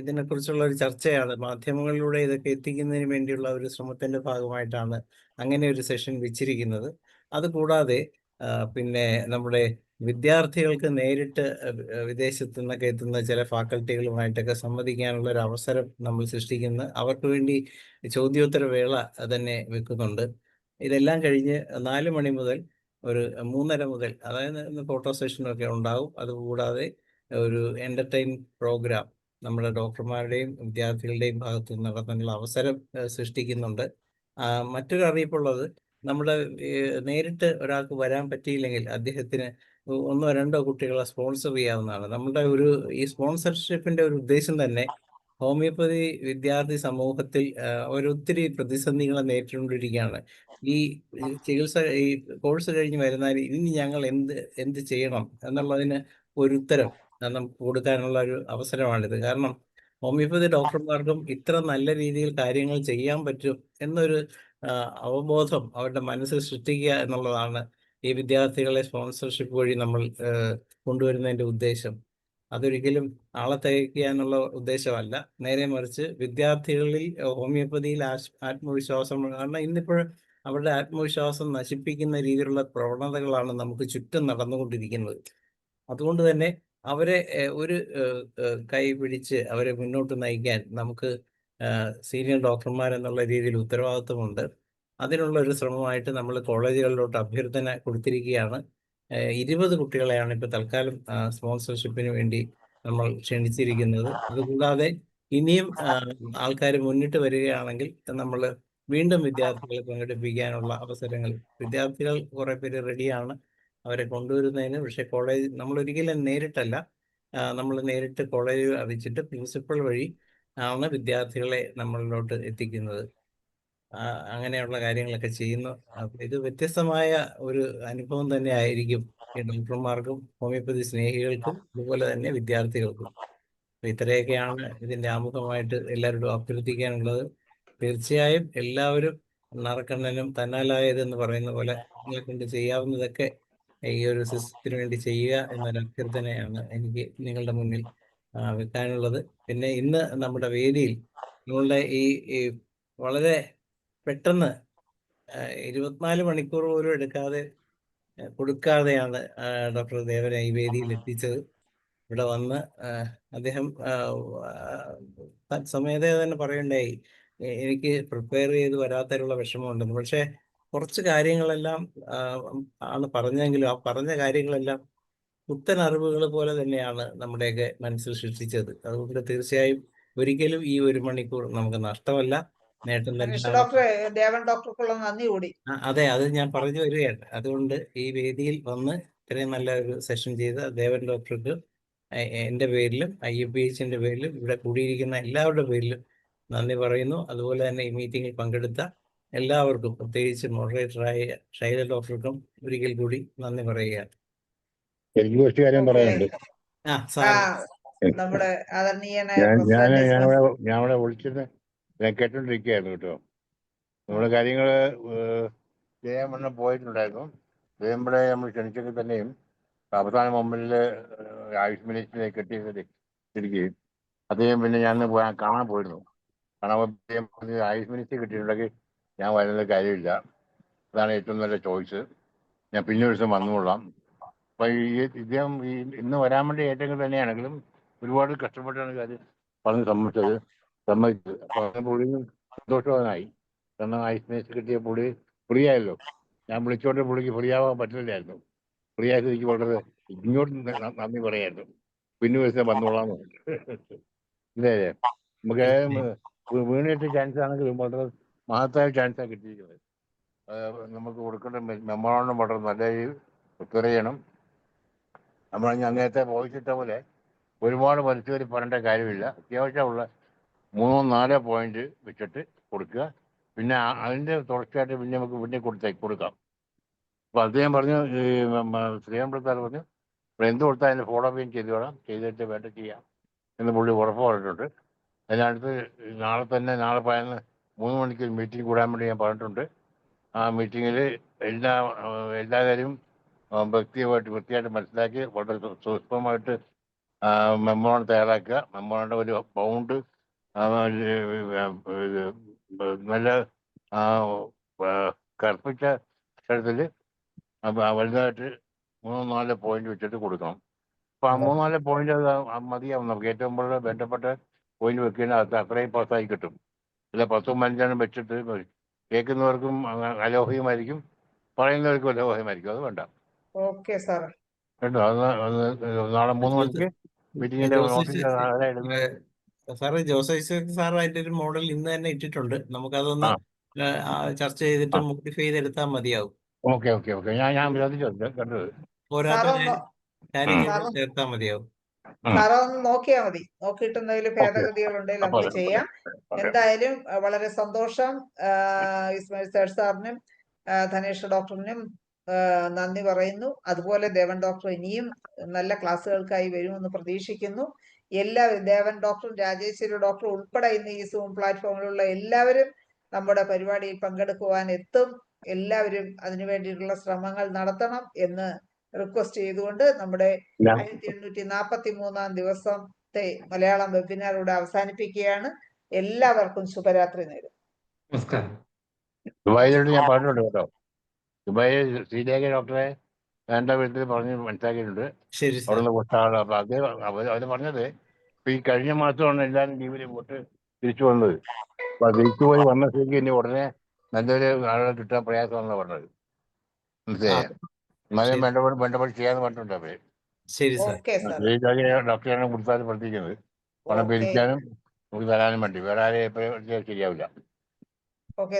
D: ഇതിനെക്കുറിച്ചുള്ള ഒരു ചർച്ചയാണ്. മാധ്യമങ്ങളിലൂടെ ഇതൊക്കെ എത്തിക്കുന്നതിന് വേണ്ടിയുള്ള ഒരു ശ്രമത്തിന്റെ ഭാഗമായിട്ടാണ് അങ്ങനെ ഒരു സെഷൻ വെച്ചിരിക്കുന്നത്. അതുകൂടാതെ പിന്നെ നമ്മുടെ വിദ്യാർത്ഥികൾക്ക് നേരിട്ട് വിദേശത്തു നിന്നൊക്കെ എത്തുന്ന ചില ഫാക്കൽറ്റികളുമായിട്ടൊക്കെ സംവദിക്കാനുള്ള ഒരു അവസരം നമ്മൾ സൃഷ്ടിക്കുന്നു. അവർക്ക് വേണ്ടി ചോദ്യോത്തര വേള തന്നെ വെക്കുന്നുണ്ട്. ഇതെല്ലാം കഴിഞ്ഞ് 4 മണി മുതൽ ഒരു 3:30 മുതൽ, അതായത് ഫോട്ടോ സെഷനൊക്കെ ഉണ്ടാവും. അതുകൂടാതെ ഒരു എന്റർടൈൻ പ്രോഗ്രാം നമ്മുടെ ഡോക്ടർമാരുടെയും വിദ്യാർത്ഥികളുടെയും ഭാഗത്ത് നിന്ന് നടത്താനുള്ള അവസരം സൃഷ്ടിക്കുന്നുണ്ട്. മറ്റൊരു അറിയിപ്പുള്ളത്, നമ്മുടെ നേരിട്ട് ഒരാൾക്ക് വരാൻ പറ്റിയില്ലെങ്കിൽ അദ്ദേഹത്തിന് 1 or 2 കുട്ടികളെ സ്പോൺസർ ചെയ്യാവുന്നതാണ്. നമ്മുടെ ഈ സ്പോൺസർഷിപ്പിന്റെ ഒരു ഉദ്ദേശം തന്നെ ഹോമിയോപ്പതി വിദ്യാർത്ഥി സമൂഹത്തിൽ ഒരൊത്തിരി പ്രതിസന്ധികളെ നേരിട്ടുകൊണ്ടിരിക്കുകയാണ്. ഈ ഈ കോഴ്സ് കഴിഞ്ഞ് വരുന്നാൽ ഇനി ഞങ്ങൾ എന്ത് ചെയ്യണം എന്നുള്ളതിന് ഒരു ഉത്തരം നമുക്ക് കൊടുക്കാനുള്ള ഒരു അവസരമാണിത്. കാരണം ഹോമിയോപ്പതി ഡോക്ടർമാർക്കും ഇത്ര നല്ല രീതിയിൽ കാര്യങ്ങൾ ചെയ്യാൻ പറ്റും എന്നൊരു അവബോധം അവരുടെ മനസ്സിൽ സൃഷ്ടിക്കുക എന്നുള്ളതാണ് ഈ വിദ്യാർത്ഥികളെ സ്പോൺസർഷിപ്പ് വഴി നമ്മൾ കൊണ്ടുവരുന്നതിൻ്റെ ഉദ്ദേശം. അതൊരിക്കലും ആളെ തികയ്ക്കുക എന്നുള്ള ഉദ്ദേശമല്ല, നേരെ മറിച്ച് വിദ്യാർത്ഥികളിൽ ഹോമിയോപ്പതിയിൽ ആത്മവിശ്വാസം, കാരണം ഇന്നിപ്പോൾ അവരുടെ ആത്മവിശ്വാസം നശിപ്പിക്കുന്ന രീതിയിലുള്ള പ്രവണതകളാണ് നമുക്ക് ചുറ്റും നടന്നുകൊണ്ടിരിക്കുന്നത്. അതുകൊണ്ട് തന്നെ അവരെ ഒരു കൈ പിടിച്ച് അവരെ മുന്നോട്ട് നയിക്കാൻ നമുക്ക് സീനിയർ ഡോക്ടർമാർ എന്നുള്ള രീതിയിൽ ഉത്തരവാദിത്വമുണ്ട്. അതിനുള്ള ഒരു ശ്രമമായിട്ട് നമ്മൾ കോളേജുകളിലോട്ട് അഭ്യർത്ഥന കൊടുത്തിരിക്കുകയാണ്. 20 കുട്ടികളെയാണ് ഇപ്പോൾ തൽക്കാലം സ്പോൺസർഷിപ്പിന് വേണ്ടി നമ്മൾ ക്ഷണിച്ചിരിക്കുന്നത്. അതുകൂടാതെ ഇനിയും ആൾക്കാർ മുന്നിട്ട് വരികയാണെങ്കിൽ നമ്മൾ വീണ്ടും വിദ്യാർത്ഥികളെ പങ്കെടുപ്പിക്കാനുള്ള അവസരങ്ങൾ, വിദ്യാർത്ഥികൾ കുറേ പേര് റെഡിയാണ് അവരെ കൊണ്ടുവരുന്നതിന്. പക്ഷേ കോളേജ് നമ്മൾ ഒരിക്കലും നേരിട്ടല്ല, നമ്മൾ നേരിട്ട് കോളേജ് അറിയിച്ചിട്ട് പ്രിൻസിപ്പൽ വഴി ആണ് വിദ്യാർത്ഥികളെ നമ്മളിലോട്ട് എത്തിക്കുന്നത്. അങ്ങനെയുള്ള കാര്യങ്ങളൊക്കെ ചെയ്യുന്നു. ഇത് വ്യത്യസ്തമായ ഒരു അനുഭവം തന്നെ ആയിരിക്കും ഈ ഡോക്ടർമാർക്കും ഹോമിയോപ്പതി സ്നേഹികൾക്കും അതുപോലെ തന്നെ വിദ്യാർത്ഥികൾക്കും. ഇത്രയൊക്കെയാണ് ഇതിൻ്റെ ആമുഖമായിട്ട് എല്ലാവരോടും അഭ്യർത്ഥിക്കാനുള്ളത്. തീർച്ചയായും എല്ലാവരും നറക്കണ്ണനും തന്നാലായതെന്ന് പറയുന്ന പോലെ നിങ്ങളെ കൊണ്ട് ചെയ്യാവുന്നതൊക്കെ ഈ ഒരു സിസ്റ്റത്തിന് വേണ്ടി ചെയ്യുക എന്നൊരു അഭ്യർത്ഥനയാണ് എനിക്ക് നിങ്ങളുടെ മുന്നിൽ വെക്കാനുള്ളത്. പിന്നെ ഇന്ന് നമ്മുടെ വേദിയിൽ നിങ്ങളുടെ ഈ വളരെ പെട്ടെന്ന് 24 മണിക്കൂർ പോലും കൊടുക്കാതെയാണ് ഡോക്ടർ ദേവനെ ഈ വേദിയിൽ എത്തിച്ചത്. ഇവിടെ വന്ന് അദ്ദേഹം സമയത്തെ തന്നെ പറയണ്ടായി, എനിക്ക് പ്രിപ്പയർ ചെയ്ത് വരാത്തതിലുള്ള വിഷമമുണ്ടെന്ന്. പക്ഷേ കുറച്ച് കാര്യങ്ങളെല്ലാം ആണ് പറഞ്ഞെങ്കിലും ആ പറഞ്ഞ കാര്യങ്ങളെല്ലാം പുത്തൻ അറിവുകൾ പോലെ തന്നെയാണ് നമ്മുടെയൊക്കെ മനസ്സിൽ സൃഷ്ടിച്ചത്. അതുകൊണ്ട് തീർച്ചയായും ഒരിക്കലും ഈ 1 മണിക്കൂർ നമുക്ക് നഷ്ടമല്ല, നേട്ടം
A: ഡോക്ടറെ, ദേവൻ ഡോക്ടർക്കുള്ള നന്ദി കൂടി.
D: അതെ, അത് ഞാൻ പറഞ്ഞു വരികയാണ്. അതുകൊണ്ട് ഈ വേദിയിൽ വന്ന് ഇത്രയും നല്ല ഒരു സെഷൻ ചെയ്ത ദേവൻ ഡോക്ടർക്ക് എൻ്റെ പേരിലും IFBHന്റെ പേരിലും ഇവിടെ കൂടിയിരിക്കുന്ന എല്ലാവരുടെ പേരിലും നന്ദി പറയുന്നു. അതുപോലെ തന്നെ ഈ മീറ്റിംഗിൽ പങ്കെടുത്ത എല്ലാവർക്കും, പ്രത്യേകിച്ച് മോഡറേറ്ററായ ഷൈല ഡോക്ടർക്കും ഒരിക്കൽ കൂടി നന്ദി പറയുകയാണ്.
E: എനിക്ക് കുറച്ച് കാര്യം പറയാനുണ്ട്.
A: നമ്മുടെ ആദരണീയനായ
E: ഞാനിവിടെ വിളിച്ചിരുന്ന് ഞാൻ കേട്ടോണ്ടിരിക്കുകയായിരുന്നു കേട്ടോ. നമ്മുടെ കാര്യങ്ങള് ചെയ്യാൻ പോയിട്ടുണ്ടായിരുന്നു. ചെയ്യുമ്പോഴേ നമ്മൾ ക്ഷണിച്ചെങ്കിൽ തന്നെയും അവസാന മൊമെന്റില് ആയുഷ് മിനിസ്റ്റിനെ കെട്ടിയിരിക്കുകയും അദ്ദേഹം പിന്നെ ഞാൻ കാണാൻ പോയിരുന്നു. കാണാൻ ആയുഷ് മിനിസ്റ്റർ കിട്ടിയിട്ടുണ്ടെങ്കിൽ ഞാൻ വരുന്നത് കാര്യമില്ല, അതാണ് ഏറ്റവും നല്ല ചോയ്സ്, ഞാൻ പിന്നെ ഒരു ദിവസം വന്നുകൊള്ളാം. അപ്പൊ ഇദ്ദേഹം ഇന്ന് വരാൻ വേണ്ടി ഏറ്റെങ്കിൽ തന്നെയാണെങ്കിലും ഒരുപാട് കഷ്ടപ്പെട്ടാണ് കാര്യം പറഞ്ഞ് സമ്മതിച്ചത്. അപ്പൊ പുള്ളിയും സന്തോഷവാനായി. കാരണം ആയുഷ് മിനിസ്റ്റർ കിട്ടിയ ഫ്രീ ആയല്ലോ. ഞാൻ വിളിച്ചോണ്ട് പുള്ളിക്ക് ഫ്രീ ആവാൻ പറ്റില്ലായിരുന്നു. ഫ്രീ ആയത് എനിക്ക് വളരെ ഇങ്ങോട്ട് നന്ദി പറയായിരുന്നു. പിന്നെ ഒരു ദിവസം വന്നോളാം ഇല്ലേ. നമുക്ക് വീണിട്ട് ചാൻസ് ആണെങ്കിലും വളരെ മഹത്തായ ചാൻസാണ് കിട്ടിയിരിക്കുന്നത്. നമുക്ക് കൊടുക്കേണ്ട മെമ്മോറാണ്ടം വളരെ നല്ല രീതിയിൽ പ്രിപ്പയർ ചെയ്യണം. നമ്മൾ അങ്ങനത്തെ പോയിച്ചിട്ട പോലെ ഒരുപാട് വലിച്ചുവരി പറയേണ്ട കാര്യമില്ല. അത്യാവശ്യമുള്ള 3-4 പോയിന്റ് വെച്ചിട്ട് കൊടുക്കുക. പിന്നെ അതിൻ്റെ തുടർച്ചയായിട്ട് പിന്നെ നമുക്ക് പിന്നെ കൊടുക്കാം. അപ്പൊ അദ്ദേഹം പറഞ്ഞു, ശ്രീകണ്ഠത്താൽ പറഞ്ഞു, ഇപ്പോൾ എന്ത് കൊടുത്താൽ അതിന് ഫോളോ അപ്പ് ചെയ്തോളാം, ചെയ്തിട്ട് വേണ്ട ചെയ്യാം എന്ന് പുള്ളി ഉറപ്പ് പറഞ്ഞിട്ടുണ്ട്. അതിനടുത്ത് നാളെ 3 മണിക്ക് മീറ്റിംഗ് കൂടാൻ വേണ്ടി ഞാൻ പറഞ്ഞിട്ടുണ്ട്. ആ മീറ്റിങ്ങിൽ എല്ലാ കാര്യവും വൃത്തിയായിട്ട് മനസ്സിലാക്കി വളരെ സൂക്ഷ്മമായിട്ട് മെമ്മോറാണ്ടം തയ്യാറാക്കുക. മെമ്മോറാണ്ടം ഒരു ബൗണ്ട് നല്ല കറുപ്പിച്ച തരത്തിൽ വലുതായിട്ട് 3-4 പോയിന്റ് വെച്ചിട്ട് കൊടുക്കണം. അപ്പൊ ആ 3-4 പോയിന്റ് മതിയാവും. നമുക്ക് ഏറ്റവും വേണ്ടപ്പെട്ട പോയിന്റ് വെക്കുന്നതിനകത്ത് അത്രയും പാസ്സായി കിട്ടും. ഇല്ല 10-15 വെച്ചിട്ട് കേൾക്കുന്നവർക്കും അലോഹ്യമായിരിക്കും, പറയുന്നവർക്കും അലോഹ്യമായിരിക്കും. അത് വേണ്ട കേട്ടോ. നാളെ 3 മണിക്ക് മീറ്റിംഗിന്റെ
D: സാറ് ജോസഫ് സാർ അതിന്റെ ഒരു മോഡൽ ഇന്ന് തന്നെ ഇട്ടിട്ടുണ്ട്. നമുക്കതൊന്ന് ചർച്ച ചെയ്തിട്ട് മോഡിഫൈ ചെയ്തെടുത്താൽ മതിയാവും.
E: ഓക്കെ. ഞാൻ കണ്ടത്
D: പോരാത്ത കാര്യങ്ങൾ ചേർത്താൽ മതിയാവും.
A: സാറൊന്ന് നോക്കിയാൽ മതി. നോക്കിയിട്ട് എന്തെങ്കിലും ഭേദഗതികൾ ഉണ്ടെങ്കിൽ നമുക്ക് ചെയ്യാം. എന്തായാലും വളരെ സന്തോഷം. ഇസ്മായിൽ സാറിനും ധനേഷ് ഡോക്ടറിനും നന്ദി പറയുന്നു. അതുപോലെ ദേവൻ ഡോക്ടർ ഇനിയും നല്ല ക്ലാസ്സുകൾക്കായി വരുമെന്ന് പ്രതീക്ഷിക്കുന്നു. ദേവൻ ഡോക്ടറും രാജേശ്വരി ഡോക്ടറും ഉൾപ്പെടെ ഇന്ന് ഈ സൂം പ്ലാറ്റ്ഫോമിലുള്ള എല്ലാവരും നമ്മുടെ പരിപാടിയിൽ പങ്കെടുക്കുവാൻ എത്തും. എല്ലാവരും അതിനു വേണ്ടിയിട്ടുള്ള ശ്രമങ്ങൾ നടത്തണം എന്ന് റിക്വസ്റ്റ് ചെയ്തുകൊണ്ട് നമ്മുടെ 1843 ദിവസത്തെ മലയാളം വെബിനാർ ഇവിടെ അവസാനിപ്പിക്കുകയാണ്. എല്ലാവർക്കും ശുഭരാത്രി നേരും.
B: നമസ്കാരം.
E: ദുബായിലോട്ട് ഞാൻ പറഞ്ഞിട്ടുണ്ട് കേട്ടോ. ദുബായ് ശ്രീലേഖ ഡോക്ടറെ വേണ്ട വിധത്തിൽ പറഞ്ഞ് മനസ്സിലാക്കിയിട്ടുണ്ട്. അവിടെ നിന്ന് കുറച്ച് ആൾ. അപ്പൊ അവര് പറഞ്ഞത് ഇപ്പൊ ഈ കഴിഞ്ഞ മാസമാണ് എല്ലാവരും ലീവില് പോയിട്ട് തിരിച്ചു വന്നത്. അപ്പൊ തിരിച്ചു പോയി വന്ന സ്ഥിതിക്ക് ഇനി ഉടനെ നല്ലൊരു ആളുകളെ കിട്ടാൻ പ്രയാസമാണെന്ന് പറഞ്ഞത്. മനസ്സിലായോ? എന്നാലും വേണ്ടപ്പോൾ ചെയ്യാന്ന് പറഞ്ഞിട്ടുണ്ട് അവര്. ഡോക്ടറാണ് കൊടുത്താലും പ്രവർത്തിക്കുന്നത്. പണം പിരിക്കാനും നമുക്ക് തരാനും വേണ്ടി. വേറെ ആരെയും ശരിയാവില്ല.
A: ഓക്കെ.